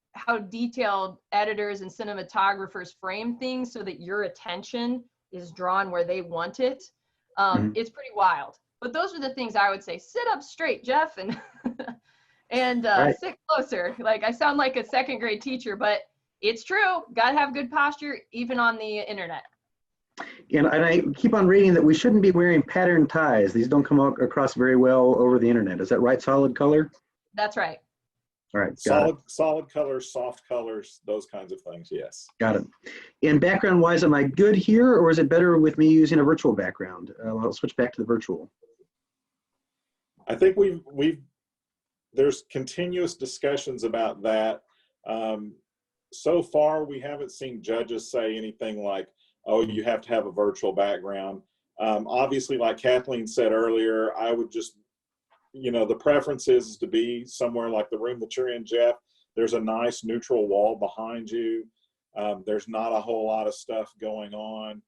detailed editors and cinematographers frame things so that your attention is drawn where they want it, it's pretty wild. But those are the things I would say. Sit up straight, Jeff, and sit closer. Like I sound like a second grade teacher, but it's true. Got to have good posture even on the internet. And I keep on reading that we shouldn't be wearing patterned ties. These don't come across very well over the internet. Is that right? Solid color? That's right. All right. Solid colors, soft colors, those kinds of things. Yes. Got it. And background wise, am I good here, or is it better with me using a virtual background? I'll switch back to the virtual. I think there's continuous discussions about that. So far, we haven't seen judges say anything like, oh, you have to have a virtual background. Obviously, like Kathleen said earlier, I would just, the preference is to be somewhere like the room that you're in, Jeff. There's a nice neutral wall behind you. There's not a whole lot of stuff going on.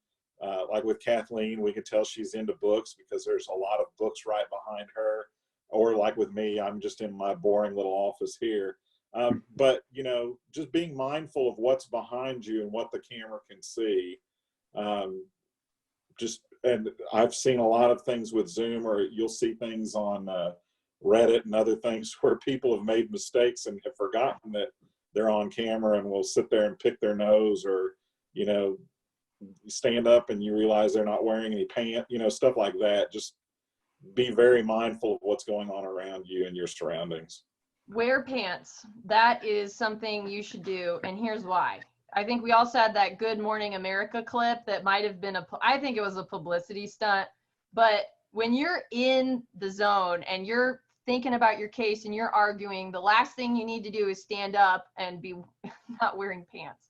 Like with Kathleen, we could tell she's into books because there's a lot of books right behind her. Or like with me, I'm just in my boring little office here. But, just being mindful of what's behind you and what the camera can see. And I've seen a lot of things with Zoom, or you'll see things on Reddit and other things where people have made mistakes and have forgotten that they're on camera and will sit there and pick their nose, or, stand up and you realize they're not wearing any pants, stuff like that. Just be very mindful of what's going on around you and your surroundings. Wear pants. That is something you should do. And here's why. I think we also had that Good Morning America clip that might have been I think it was a publicity stunt, but when you're in the zone and you're thinking about your case and you're arguing, the last thing you need to do is stand up and be not wearing pants.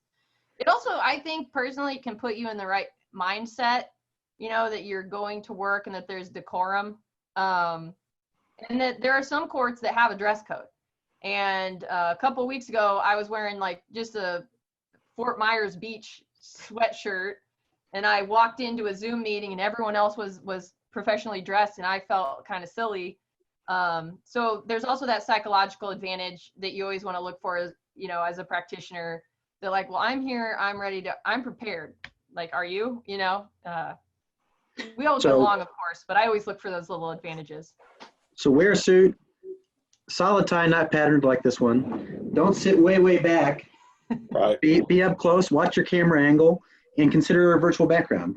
It also, I think personally, can put you in the right mindset, that you're going to work and that there's decorum, and that there are some courts that have a dress code. And a couple of weeks ago, I was wearing like just a Fort Myers Beach sweatshirt, and I walked into a Zoom meeting and everyone else was professionally dressed, and I felt kind of silly. So there's also that psychological advantage that you always want to look for, as a practitioner. They're like, well, I'm here, I'm prepared. Like, are you? We all get along, of course, but I always look for those little advantages. So wear a suit, solid tie, not patterned like this one. Don't sit way, way back. Right. Be up close, watch your camera angle, and consider a virtual background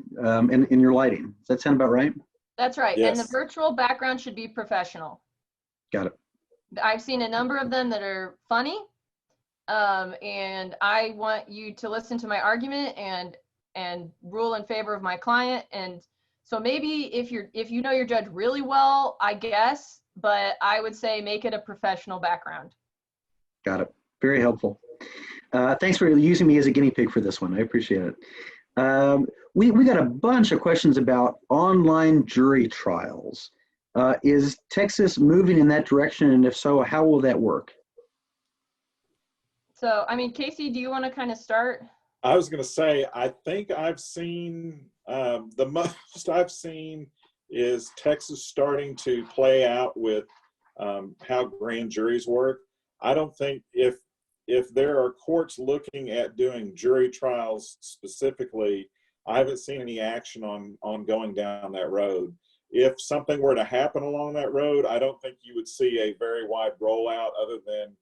in your lighting. Does that sound about right? That's right. Yes. And the virtual background should be professional. Got it. I've seen a number of them that are funny, and I want you to listen to my argument and rule in favor of my client. And so maybe if you know your judge really well, I guess, but I would say make it a professional background. Got it. Very helpful. Thanks for using me as a guinea pig for this one. I appreciate it. We got a bunch of questions about online jury trials. Is Texas moving in that direction? And if so, how will that work? So, Casey, do you want to kind of start? I was going to say, I think I've seen, the most I've seen is Texas starting to play out with how grand juries work. I don't think if there are courts looking at doing jury trials specifically, I haven't seen any action on going down that road. If something were to happen along that road, I don't think you would see a very wide rollout, other than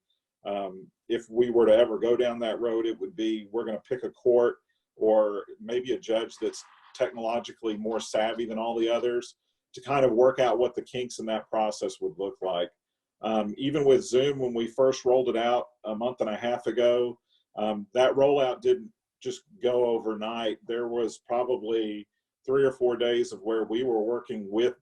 if we were to ever go down that road, it would be, we're going to pick a court or maybe a judge that's technologically more savvy than all the others to kind of work out what the kinks in that process would look like. Even with Zoom, when we first rolled it out a month and a half ago, that rollout didn't just go overnight. There was probably 3 or 4 days of where we were working with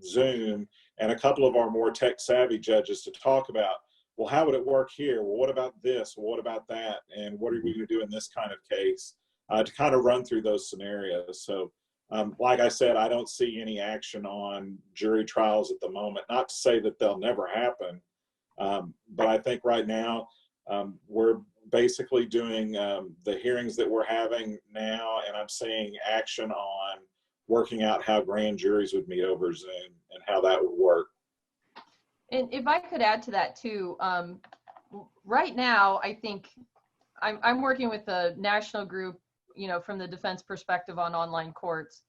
Zoom and a couple of our more tech savvy judges to talk about, well, how would it work here? Well, what about this? Well, what about that? And what are we going to do in this kind of case? To kind of run through those scenarios. So like I said, I don't see any action on jury trials at the moment. Not to say that they'll never happen, but I think right now we're basically doing the hearings that we're having now, and I'm seeing action on working out how grand juries would meet over Zoom and how that would work. And if I could add to that too, right now, I think I'm working with a national group, from the defense perspective on online courts.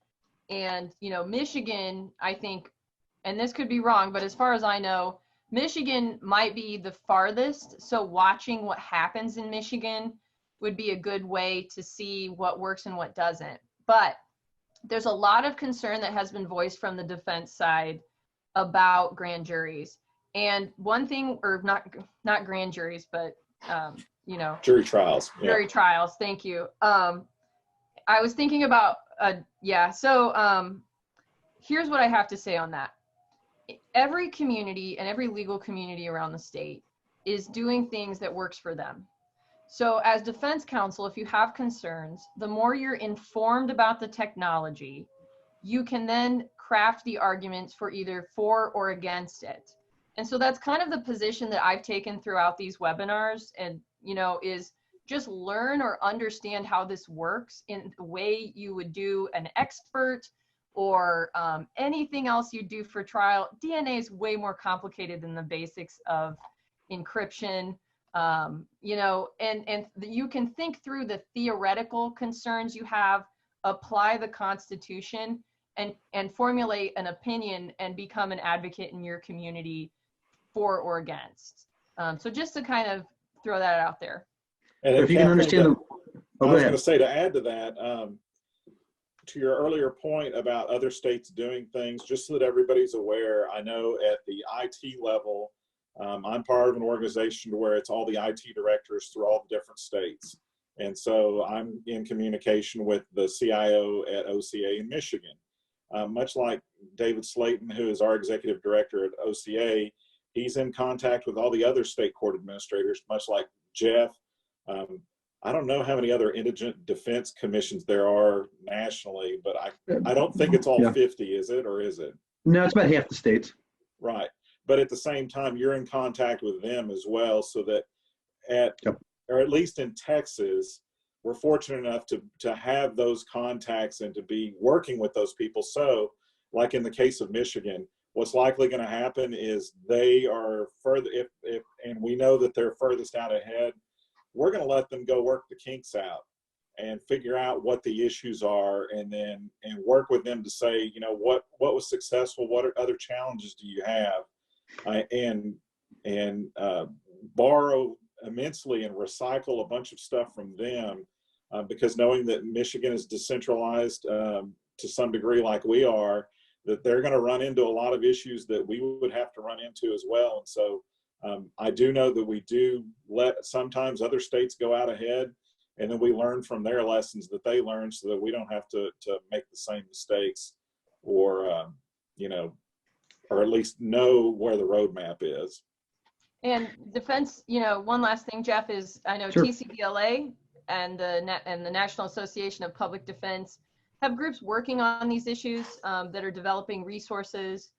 And, Michigan, I think, and this could be wrong, but as far as I know, Michigan might be the farthest. So watching what happens in Michigan would be a good way to see what works and what doesn't. But there's a lot of concern that has been voiced from the defense side about grand juries. And one thing, or not grand juries, but, Jury trials. Jury trials. Thank you. I was thinking about, So here's what I have to say on that. Every community and every legal community around the state is doing things that works for them. So as defense counsel, if you have concerns, the more you're informed about the technology, you can then craft the arguments for either for or against it. And so that's kind of the position that I've taken throughout these webinars, and, is just learn or understand how this works in the way you would do an expert or anything else you do for trial. DNA is way more complicated than the basics of encryption, and you can think through the theoretical concerns you have, apply the Constitution, and formulate an opinion and become an advocate in your community for or against. So just to kind of throw that out there. And if you can understand them. I was going to say, to add to that, to your earlier point about other states doing things, just so that everybody's aware, I know at the IT level, I'm part of an organization where it's all the IT directors through all the different states. And so I'm in communication with the CIO at OCA in Michigan. Much like David Slayton, who is our executive director at OCA, he's in contact with all the other state court administrators, much like Jeff. I don't know how many other indigent defense commissions there are nationally, but I don't think it's all 50, is it, or is it? No, it's about half the states. Right. But at the same time, you're in contact with them as well, so that or at least in Texas, we're fortunate enough to have those contacts and to be working with those people. So like in the case of Michigan, what's likely going to happen is they are further, and we know that they're furthest out ahead, we're going to let them go work the kinks out and figure out what the issues are, and work with them to say, what was successful, what other challenges do you have, and borrow immensely and recycle a bunch of stuff from them, because knowing that Michigan is decentralized to some degree like we are, that they're going to run into a lot of issues that we would have to run into as well. And so I do know that we do let sometimes other states go out ahead, and then we learn from their lessons that they learn, so that we don't have to make the same mistakes, or or at least know where the roadmap is. And defense, one last thing, Jeff, is I know TCDLA and the National Association of Public Defense have groups working on these issues that are developing resources.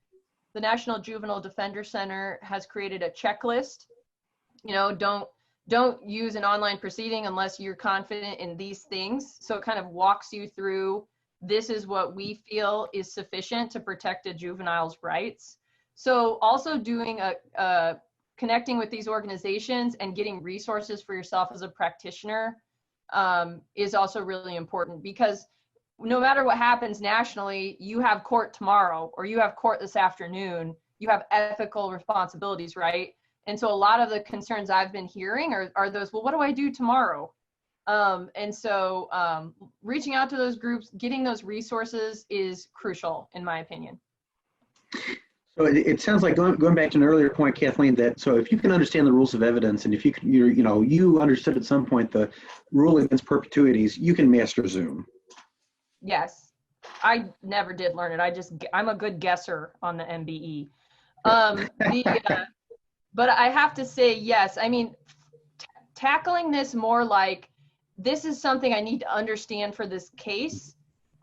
The National Juvenile Defender Center has created a checklist. Don't use an online proceeding unless you're confident in these things. So it kind of walks you through, this is what we feel is sufficient to protect a juvenile's rights. So also doing a connecting with these organizations and getting resources for yourself as a practitioner is also really important, because no matter what happens nationally, you have court tomorrow or you have court this afternoon. You have ethical responsibilities, right? And so a lot of the concerns I've been hearing are those, well, what do I do tomorrow? And so reaching out to those groups, getting those resources is crucial, in my opinion. So it sounds like going back to an earlier point, Kathleen, that so if you can understand the rules of evidence, and if you can, you understood at some point the rule against perpetuities, you can master Zoom. Yes, I never did learn it. I'm a good guesser on the MBE. But I have to say, yes, I mean, tackling this more like, this is something I need to understand for this case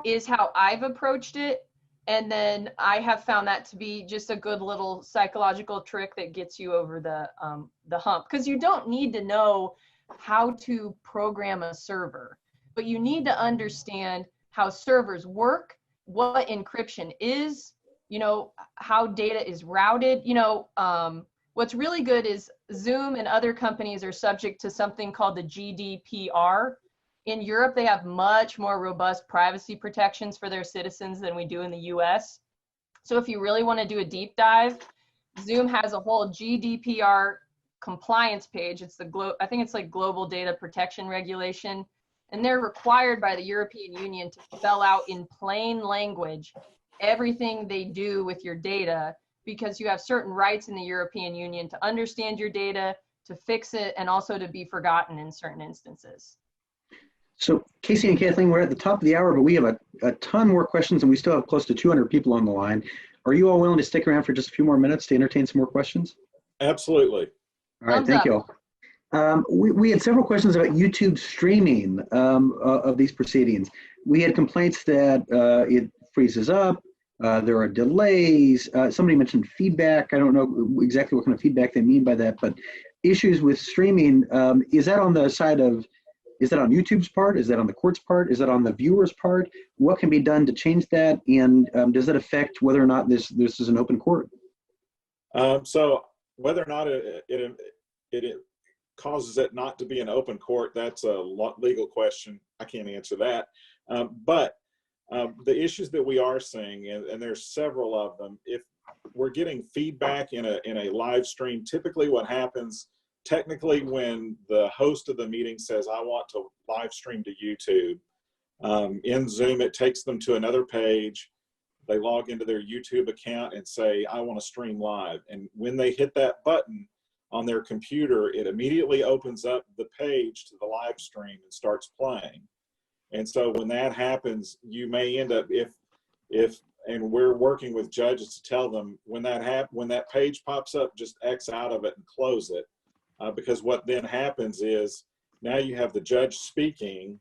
is how I've approached it. And then I have found that to be just a good little psychological trick that gets you over the hump. Because you don't need to know how to program a server, but you need to understand how servers work, what encryption is, how data is routed. What's really good is Zoom and other companies are subject to something called the GDPR. In Europe, they have much more robust privacy protections for their citizens than we do in the US. So if you really want to do a deep dive, Zoom has a whole GDPR compliance page. It's I think it's like Global Data Protection Regulation. And they're required by the European Union to spell out in plain language everything they do with your data, because you have certain rights in the European Union to understand your data, to fix it, and also to be forgotten in certain instances. So Casey and Kathleen, we're at the top of the hour, but we have a ton more questions, and we still have close to 200 people on the line. Are you all willing to stick around for just a few more minutes to entertain some more questions? Absolutely. All right, thank you all. We had several questions about YouTube streaming of these proceedings. We had complaints that it freezes up, there are delays. Somebody mentioned feedback. I don't know exactly what kind of feedback they mean by that, but issues with streaming, is that on the side of, is that on YouTube's part? Is that on the court's part? Is that on the viewer's part? What can be done to change that? And does that affect whether or not this is an open court? So whether or not it causes it not to be an open court, that's a legal question. I can't answer that. But the issues that we are seeing, and there's several of them, if we're getting feedback in a live stream, typically what happens, technically when the host of the meeting says, I want to live stream to YouTube, in Zoom, it takes them to another page. They log into their YouTube account and say, I want to stream live. And when they hit that button on their computer, it immediately opens up the page to the live stream and starts playing. And so when that happens, you may end up, and we're working with judges to tell them when that page pops up, just X out of it and close it. Because what then happens is now you have the judge speaking,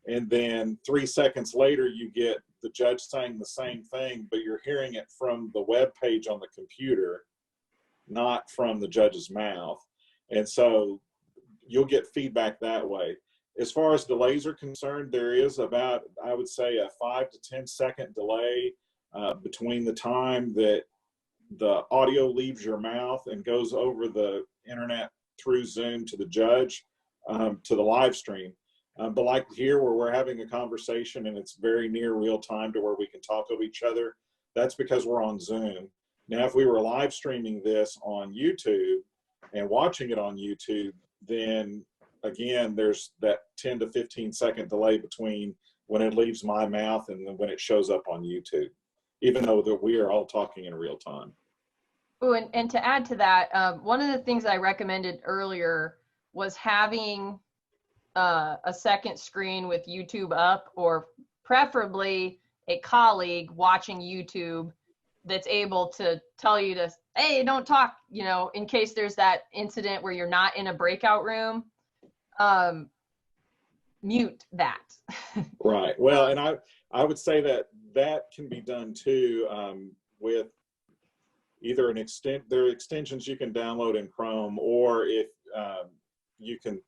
and then 3 seconds later you get the judge saying the same thing, but you're hearing it from the web page on the computer, not from the judge's mouth. And so you'll get feedback that way. As far as delays are concerned, there is about, I would say, a 5 to 10 second delay between the time that the audio leaves your mouth and goes over the internet through Zoom to the judge, to the live stream. But like here where we're having a conversation and it's very near real time to where we can talk of each other, that's because we're on Zoom. Now, if we were live streaming this on YouTube and watching it on YouTube, then again, there's that 10 to 15 second delay between when it leaves my mouth and when it shows up on YouTube, even though that we are all talking in real time. Oh, and to add to that, one of the things I recommended earlier was having a second screen with YouTube up, or preferably a colleague watching YouTube that's able to tell you to, hey, don't talk, in case there's that incident where you're not in a breakout room. Mute that. Right. Well, and I would say that can be done too with either there are extensions you can download in Chrome, or if you can,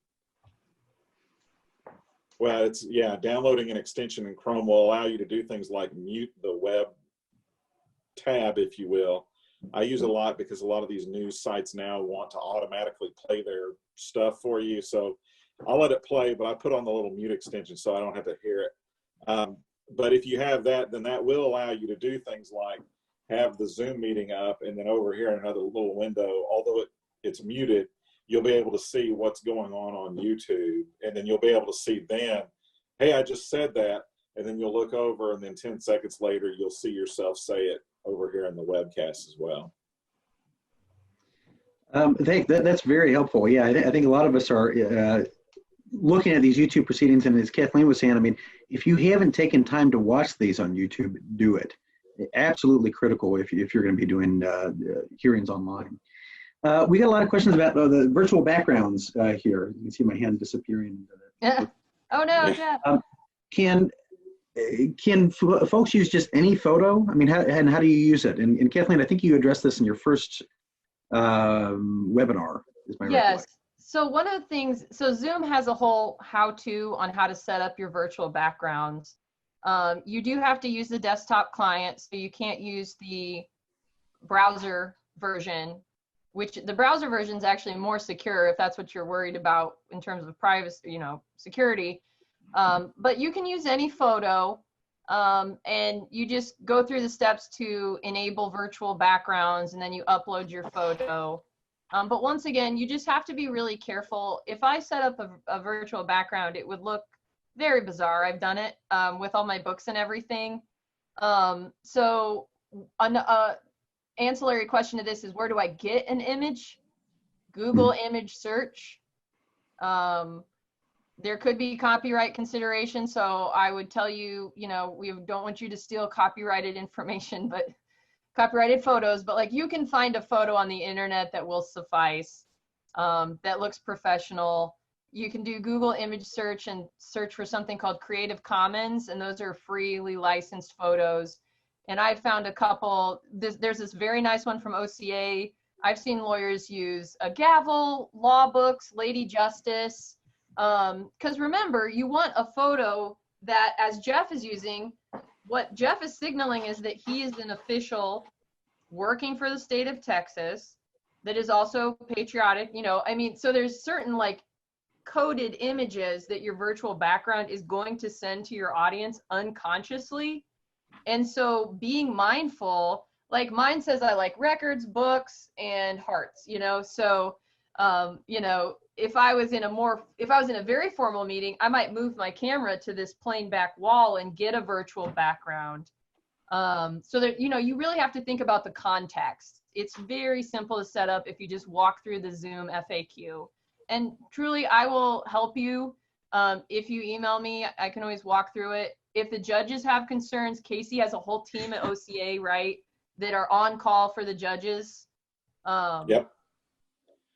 well, downloading an extension in Chrome will allow you to do things like mute the web tab, if you will. I use it a lot because a lot of these news sites now want to automatically play their stuff for you. So I'll let it play, but I put on the little mute extension so I don't have to hear it. But if you have that, then that will allow you to do things like have the Zoom meeting up, and then over here in another little window, although it's muted, you'll be able to see what's going on YouTube, and then you'll be able to see then, hey, I just said that, and then you'll look over, and then 10 seconds later, you'll see yourself say it over here in the webcast as well. That's very helpful. Yeah, I think a lot of us are looking at these YouTube proceedings, and as Kathleen was saying, I mean, if you haven't taken time to watch these on YouTube, do it. Absolutely critical if you're going to be doing hearings online. We got a lot of questions about the virtual backgrounds here. You can see my hand disappearing. Oh no, Jeff. Can folks use just any photo? I mean, how do you use it? And Kathleen, I think you addressed this in your first webinar. Is my Yes. So one of the things, so Zoom has a whole how-to on how to set up your virtual backgrounds. You do have to use the desktop client, so you can't use the browser version, which the browser version is actually more secure if that's what you're worried about in terms of privacy, security. But you can use any photo, and you just go through the steps to enable virtual backgrounds, and then you upload your photo. But once again, you just have to be really careful. If I set up a virtual background, it would look very bizarre. I've done it with all my books and everything. So an ancillary question to this is, where do I get an image? Google image search. There could be copyright consideration, so I would tell you, we don't want you to steal copyrighted information, but copyrighted photos, but like you can find a photo on the internet that will suffice, that looks professional. You can do Google image search and search for something called Creative Commons, and those are freely licensed photos. And I found a couple, there's this very nice one from OCA. I've seen lawyers use a gavel, law books, Lady Justice. Because remember, you want a photo that, as Jeff is using, what Jeff is signaling is that he is an official working for the state of Texas that is also patriotic, so there's certain like coded images that your virtual background is going to send to your audience unconsciously. And so being mindful, like mine says I like records, books, and hearts, so if I was in a very formal meeting, I might move my camera to this plain back wall and get a virtual background. So that, you really have to think about the context. It's very simple to set up if you just walk through the Zoom FAQ. And truly, I will help you. If you email me, I can always walk through it. If the judges have concerns, Casey has a whole team at OCA, right, that are on call for the judges. Yep.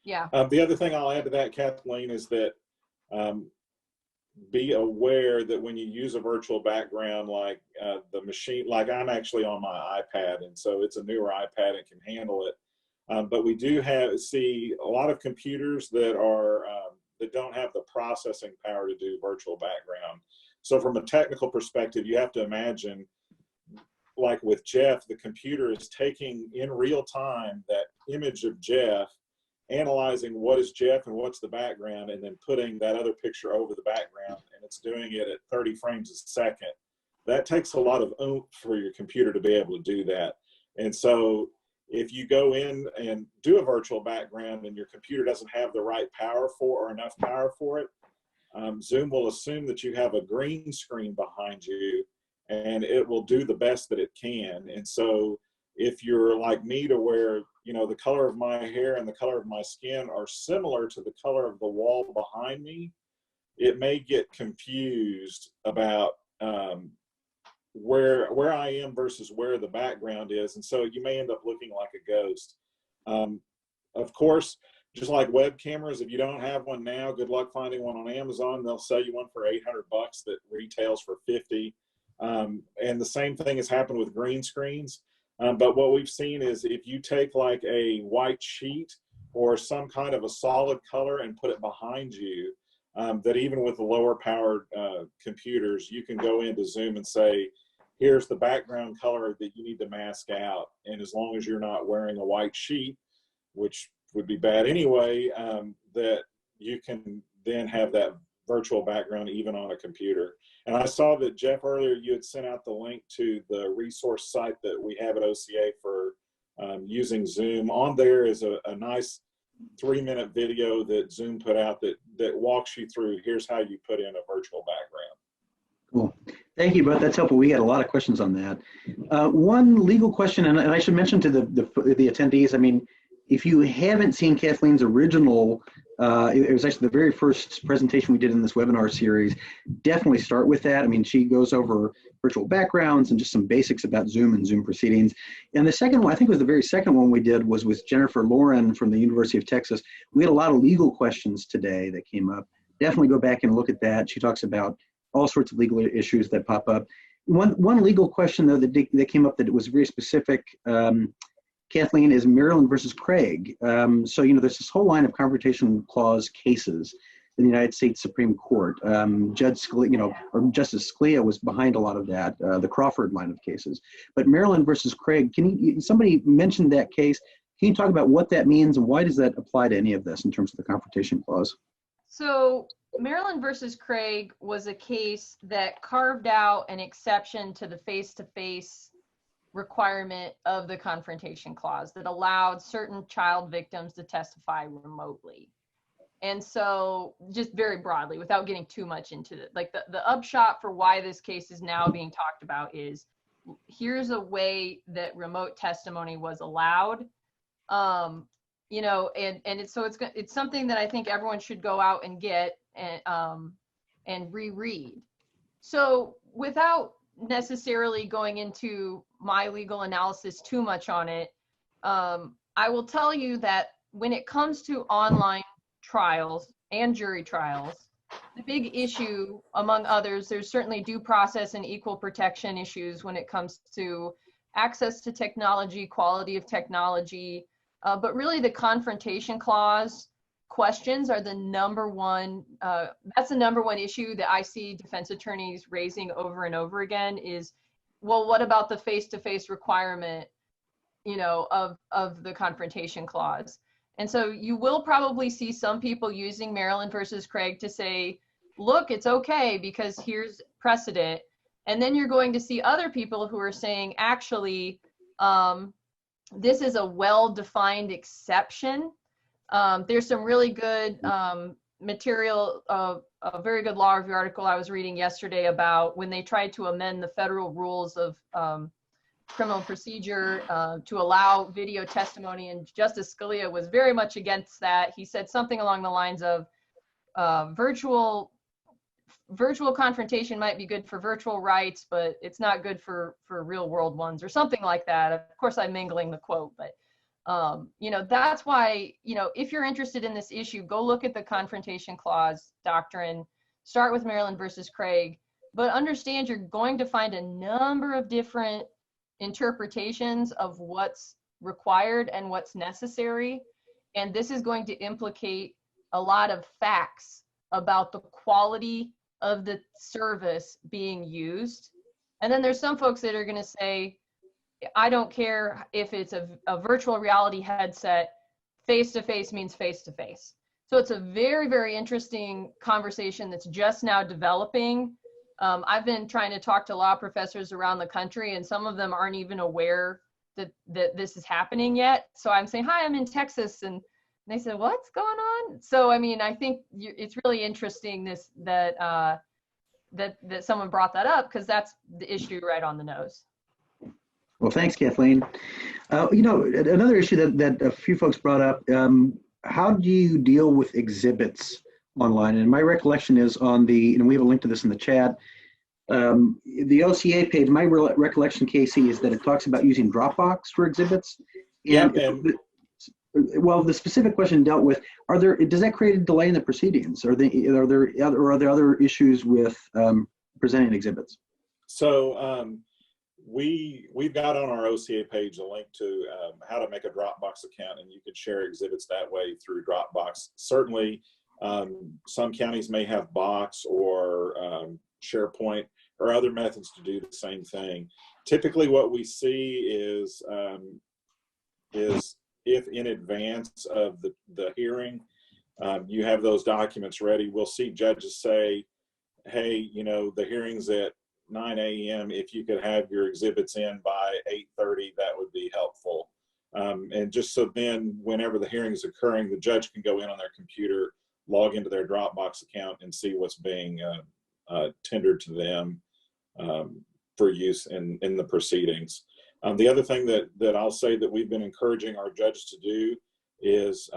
Yeah. The other thing I'll add to that, Kathleen, is that be aware that when you use a virtual background, like the machine, like I'm actually on my iPad, and so it's a newer iPad and can handle it. But we do see a lot of computers that are that don't have the processing power to do virtual background. So from a technical perspective, you have to imagine, like with Jeff, the computer is taking in real time that image of Jeff, analyzing what is Jeff and what's the background, and then putting that other picture over the background, and it's doing it at 30 frames a second. That takes a lot of oomph for your computer to be able to do that. And so if you go in and do a virtual background and your computer doesn't have the right power or enough power for it, Zoom will assume that you have a green screen behind you, and it will do the best that it can. And so if you're like me, to where the color of my hair and the color of my skin are similar to the color of the wall behind me, it may get confused about where I am versus where the background is, and so you may end up looking like a ghost. Of course, just like web cameras, if you don't have one now, good luck finding one on Amazon. They'll sell you one for $800 that retails for $50. And the same thing has happened with green screens. But what we've seen is if you take like a white sheet or some kind of a solid color and put it behind you, that even with the lower powered computers, you can go into Zoom and say, here's the background color that you need to mask out. And as long as you're not wearing a white sheet, which would be bad anyway, that you can then have that virtual background even on a computer. And I saw that, Jeff, earlier you had sent out the link to the resource site that we have at OCA for using Zoom. On there is a nice 3-minute video that Zoom put out that walks you through, here's how you put in a virtual background. Cool. Thank you, Brett. That's helpful. We had a lot of questions on that. One legal question, and I should mention to the attendees, I mean, if you haven't seen Kathleen's original, it was actually the very first presentation we did in this webinar series, definitely start with that. I mean, she goes over virtual backgrounds and just some basics about Zoom and Zoom proceedings. And the second one, I think it was the very second one we did, was with Jennifer Lauren from the University of Texas. We had a lot of legal questions today that came up. Definitely go back and look at that. She talks about all sorts of legal issues that pop up. One legal question, though, that came up that was very specific, Kathleen, is Maryland versus Craig. So, you know, there's this whole line of Confrontation Clause cases in the United States Supreme Court. Judge Scalia, you know, or Justice Scalia was behind a lot of that, the Crawford line of cases. But Maryland versus Craig, somebody mentioned that case. Can you talk about what that means and why does that apply to any of this in terms of the Confrontation Clause? So Maryland versus Craig was a case that carved out an exception to the face-to-face requirement of the Confrontation Clause that allowed certain child victims to testify remotely. And so, just very broadly, without getting too much into it, like the upshot for why this case is now being talked about is, here's a way that remote testimony was allowed. You know, and it's something that I think everyone should go out and get and reread. So without necessarily going into my legal analysis too much on it, I will tell you that when it comes to online trials and jury trials, the big issue, among others, there's certainly due process and equal protection issues when it comes to access to technology, quality of technology, but really the Confrontation Clause questions are the number one, that's the number one issue that I see defense attorneys raising over and over again is, well, what about the face-to-face requirement, you know, of the Confrontation Clause? And so you will probably see some people using Maryland versus Craig to say, look, it's okay because here's precedent. And then you're going to see other people who are saying, actually, this is a well-defined exception. There's some really good material, a very good law review article I was reading yesterday about when they tried to amend the federal rules of criminal procedure to allow video testimony, and Justice Scalia was very much against that. He said something along the lines of virtual confrontation might be good for virtual rights, but it's not good for real world ones, or something like that. Of course, I'm mingling the quote, but you know, that's why, you know, if you're interested in this issue, go look at the Confrontation Clause doctrine, start with Maryland versus Craig, but understand you're going to find a number of different interpretations of what's required and what's necessary. And this is going to implicate a lot of facts about the quality of the service being used. And then there's some folks that are going to say, I don't care if it's a virtual reality headset, face-to-face means face-to-face. So it's a very, very interesting conversation that's just now developing. I've been trying to talk to law professors around the country, and some of them aren't even aware that this is happening yet. So I'm saying, hi, I'm in Texas. And they said, what's going on? So, I mean, I think it's really interesting that someone brought that up, because that's the issue right on the nose. Well, thanks, Kathleen. You know, another issue that a few folks brought up, how do you deal with exhibits online? And my recollection is on the, you know, we have a link to this in the chat. The OCA page, my recollection, Casey, is that it talks about using Dropbox for exhibits. And well, the specific question dealt with, does that create a delay in the proceedings? Are there other issues with presenting exhibits? So we've got on our OCA page a link to how to make a Dropbox account, and you can share exhibits that way through Dropbox. Certainly, some counties may have Box or SharePoint. or other methods to do the same thing. Typically what we see is if in advance of the hearing, you have those documents ready, we'll see judges say, hey, you know, the hearing's at 9 a.m. If you could have your exhibits in by 8:30, that would be helpful. And just so then whenever the hearing is occurring, the judge can go in on their computer, log into their Dropbox account and see what's being tendered to them for use in the proceedings. The other thing that I'll say that we've been encouraging our judges to do is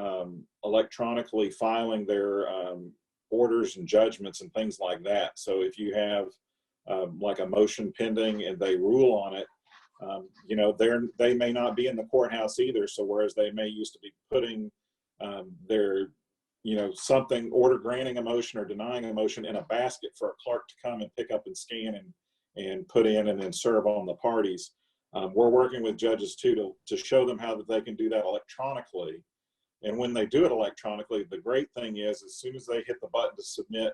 electronically filing their orders and judgments and things like that. So if you have like a motion pending and they rule on it, you know, they may not be in the courthouse either. So whereas they may used to be putting their, you know, something, order granting a motion or denying a motion in a basket for a clerk to come and pick up and scan and put in and then serve on the parties. We're working with judges too to show them how that they can do that electronically. And when they do it electronically, the great thing is as soon as they hit the button to submit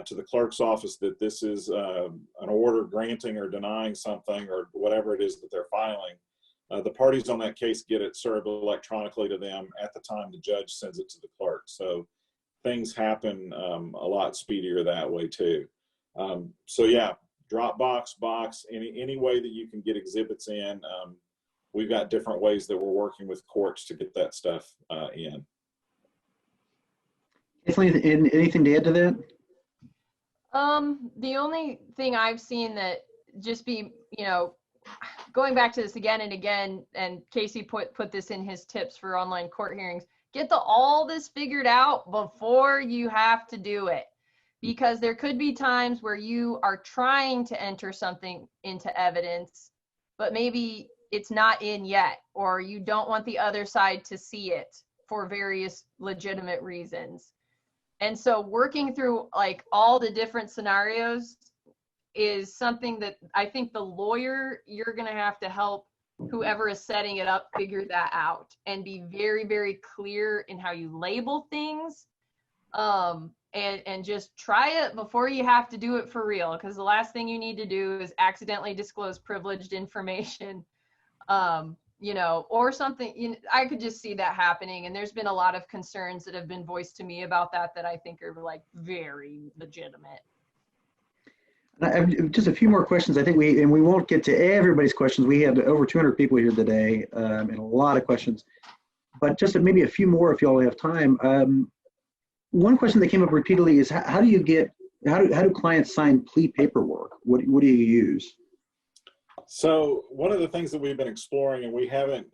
to the clerk's office that this is an order granting or denying something or whatever it is that they're filing, the parties on that case get it served electronically to them at the time the judge sends it to the clerk. So things happen a lot speedier that way too. So yeah, Dropbox, Box, any way that you can get exhibits in. We've got different ways that we're working with courts to get that stuff in. Kathleen, anything to add to that? The only thing I've seen that just be, you know, going back to this again and again, and Casey put this in his tips for online court hearings, get all this figured out before you have to do it. Because there could be times where you are trying to enter something into evidence, but maybe it's not in yet, or you don't want the other side to see it for various legitimate reasons. And so working through like all the different scenarios is something that I think the lawyer, you're going to have to help whoever is setting it up figure that out and be very, very clear in how you label things. And just try it before you have to do it for real, because the last thing you need to do is accidentally disclose privileged information, you know, or something. You know, I could just see that happening, and there's been a lot of concerns that have been voiced to me about that I think are like very legitimate. I have just a few more questions. I think we won't get to everybody's questions. We had over 200 people here today, and a lot of questions, but just maybe a few more if you all have time. One question that came up repeatedly is how do clients sign plea paperwork? What do you use? So one of the things that we've been exploring, and we haven't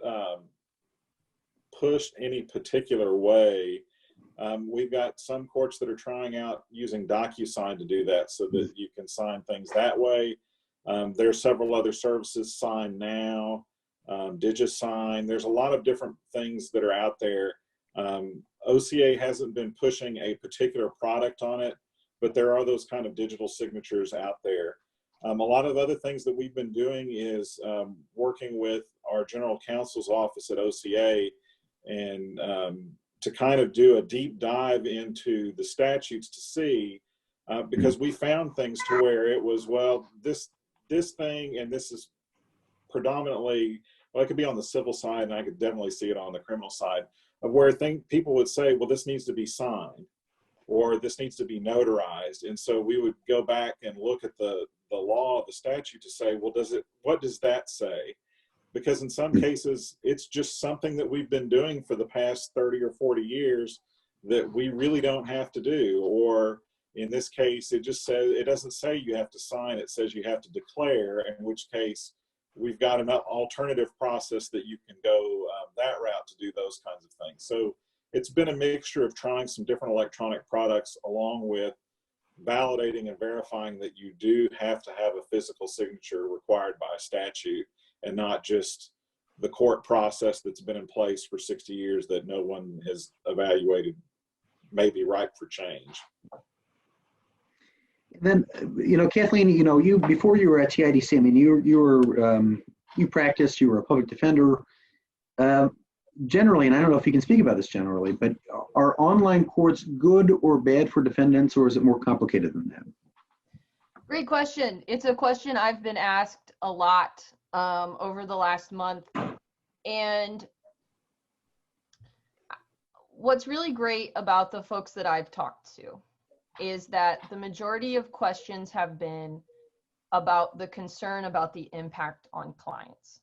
pushed any particular way, we've got some courts that are trying out using DocuSign to do that so that you can sign things that way. There are several other services, Sign Now, DigiSign. There's a lot of different things that are out there. OCA hasn't been pushing a particular product on it, but there are those kind of digital signatures out there. A lot of other things that we've been doing is working with our general counsel's office at OCA and to kind of do a deep dive into the statutes to see, because we found things to where it was, well, this thing, and this is predominantly, well, it could be on the civil side, and I could definitely see it on the criminal side, of where people would say, well, this needs to be signed or this needs to be notarized. And so we would go back and look at the law, the statute to say, well, what does that say? Because in some cases, it's just something that we've been doing for the past 30 or 40 years that we really don't have to do. Or in this case, it just says, it doesn't say you have to sign, it says you have to declare, in which case we've got an alternative process that you can go that route to do those kinds of things. So it's been a mixture of trying some different electronic products along with validating and verifying that you do have to have a physical signature required by a statute and not just the court process that's been in place for 60 years that no one has evaluated may be ripe for change. Then, you know, Kathleen, you know, before you were at TIDC, I mean, you practiced, you were a public defender. Generally, and I don't know if you can speak about this generally, but are online courts good or bad for defendants, or is it more complicated than that? Great question. It's a question I've been asked a lot over the last month. And what's really great about the folks that I've talked to is that the majority of questions have been about the concern about the impact on clients.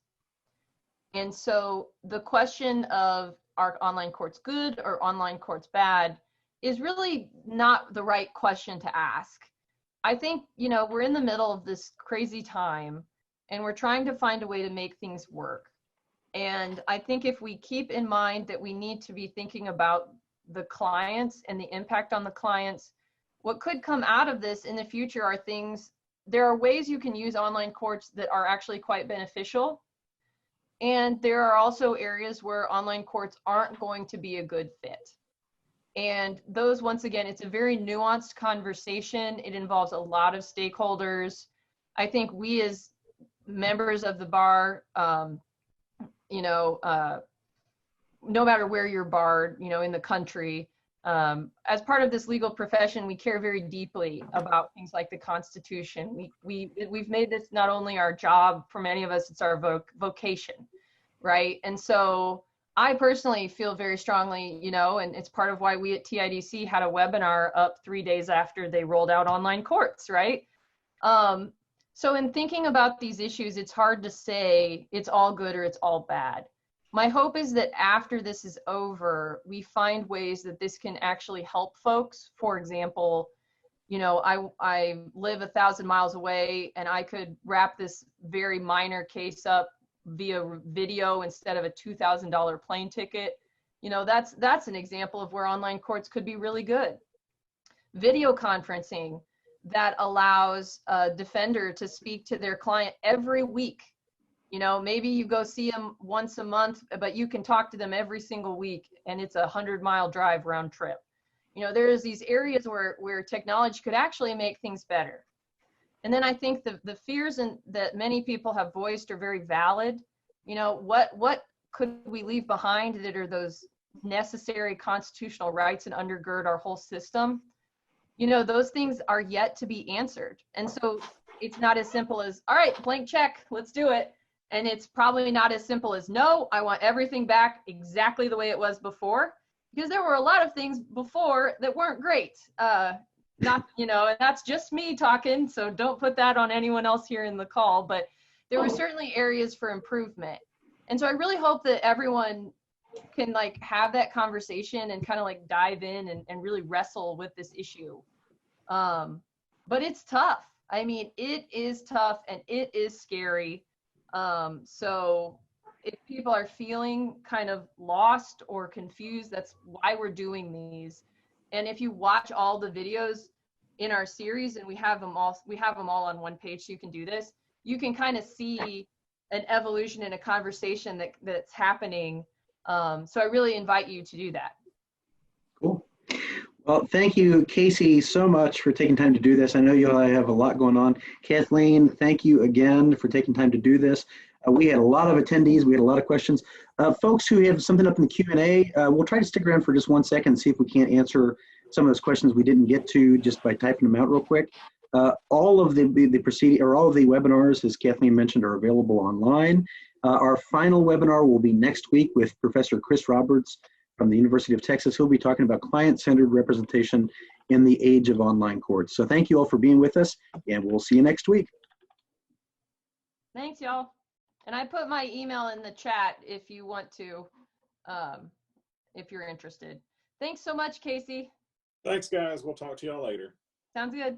And so the question of, are online courts good or online courts bad, is really not the right question to ask. I think, you know, we're in the middle of this crazy time and we're trying to find a way to make things work. And I think if we keep in mind that we need to be thinking about the clients and the impact on the clients, what could come out of this in the future are things, there are ways you can use online courts that are actually quite beneficial. And there are also areas where online courts aren't going to be a good fit. And those, once again, it's a very nuanced conversation. It involves a lot of stakeholders. I think we as members of the bar, you know, no matter where you're barred, you know, in the country, as part of this legal profession, we care very deeply about things like the Constitution. We've made this not only our job, for many of us, it's our vocation, right? And so I personally feel very strongly, you know, and it's part of why we at TIDC had a webinar up 3 days after they rolled out online courts, right? So in thinking about these issues, it's hard to say it's all good or it's all bad. My hope is that after this is over, we find ways that this can actually help folks. For example, you know, I live 1,000 miles away and I could wrap this very minor case up via video instead of a $2,000 plane ticket. You know, that's an example of where online courts could be really good. Video conferencing that allows a defender to speak to their client every week. You know, maybe you go see them once a month, but you can talk to them every single week and it's a 100-mile drive round trip. You know, there's these areas where technology could actually make things better. And then I think the fears that many people have voiced are very valid. You know, what could we leave behind that are those necessary constitutional rights and undergird our whole system? You know, those things are yet to be answered. And so it's not as simple as, all right, blank check, let's do it. And it's probably not as simple as, no, I want everything back exactly the way it was before, because there were a lot of things before that weren't great. Not, you know, and that's just me talking, so don't put that on anyone else here in the call, but there were certainly areas for improvement. And so I really hope that everyone can like have that conversation and kind of like dive in and really wrestle with this issue. But it's tough. I mean, it is tough and it is scary. So if people are feeling kind of lost or confused, that's why we're doing these. And if you watch all the videos in our series, and we have them all on one page, so you can do this, you can kind of see an evolution in a conversation that's happening. So I really invite you to do that. Cool. Well, thank you, Casey, so much for taking time to do this. I know you have a lot going on. Kathleen, thank you again for taking time to do this. We had a lot of attendees. We had a lot of questions. Folks who have something up in the Q&A, we'll try to stick around for just 1 second and see if we can't answer some of those questions we didn't get to just by typing them out real quick. All of the proceeding, or all of the webinars, as Kathleen mentioned, are available online. Our final webinar will be next week with Professor Chris Roberts from the University of Texas. He'll be talking about client-centered representation in the age of online courts. So thank you all for being with us, and we'll see you next week. Thanks, y'all. And I put my email in the chat if you want to, if you're interested. Thanks so much, Casey. Thanks, guys. We'll talk to y'all later. Sounds good.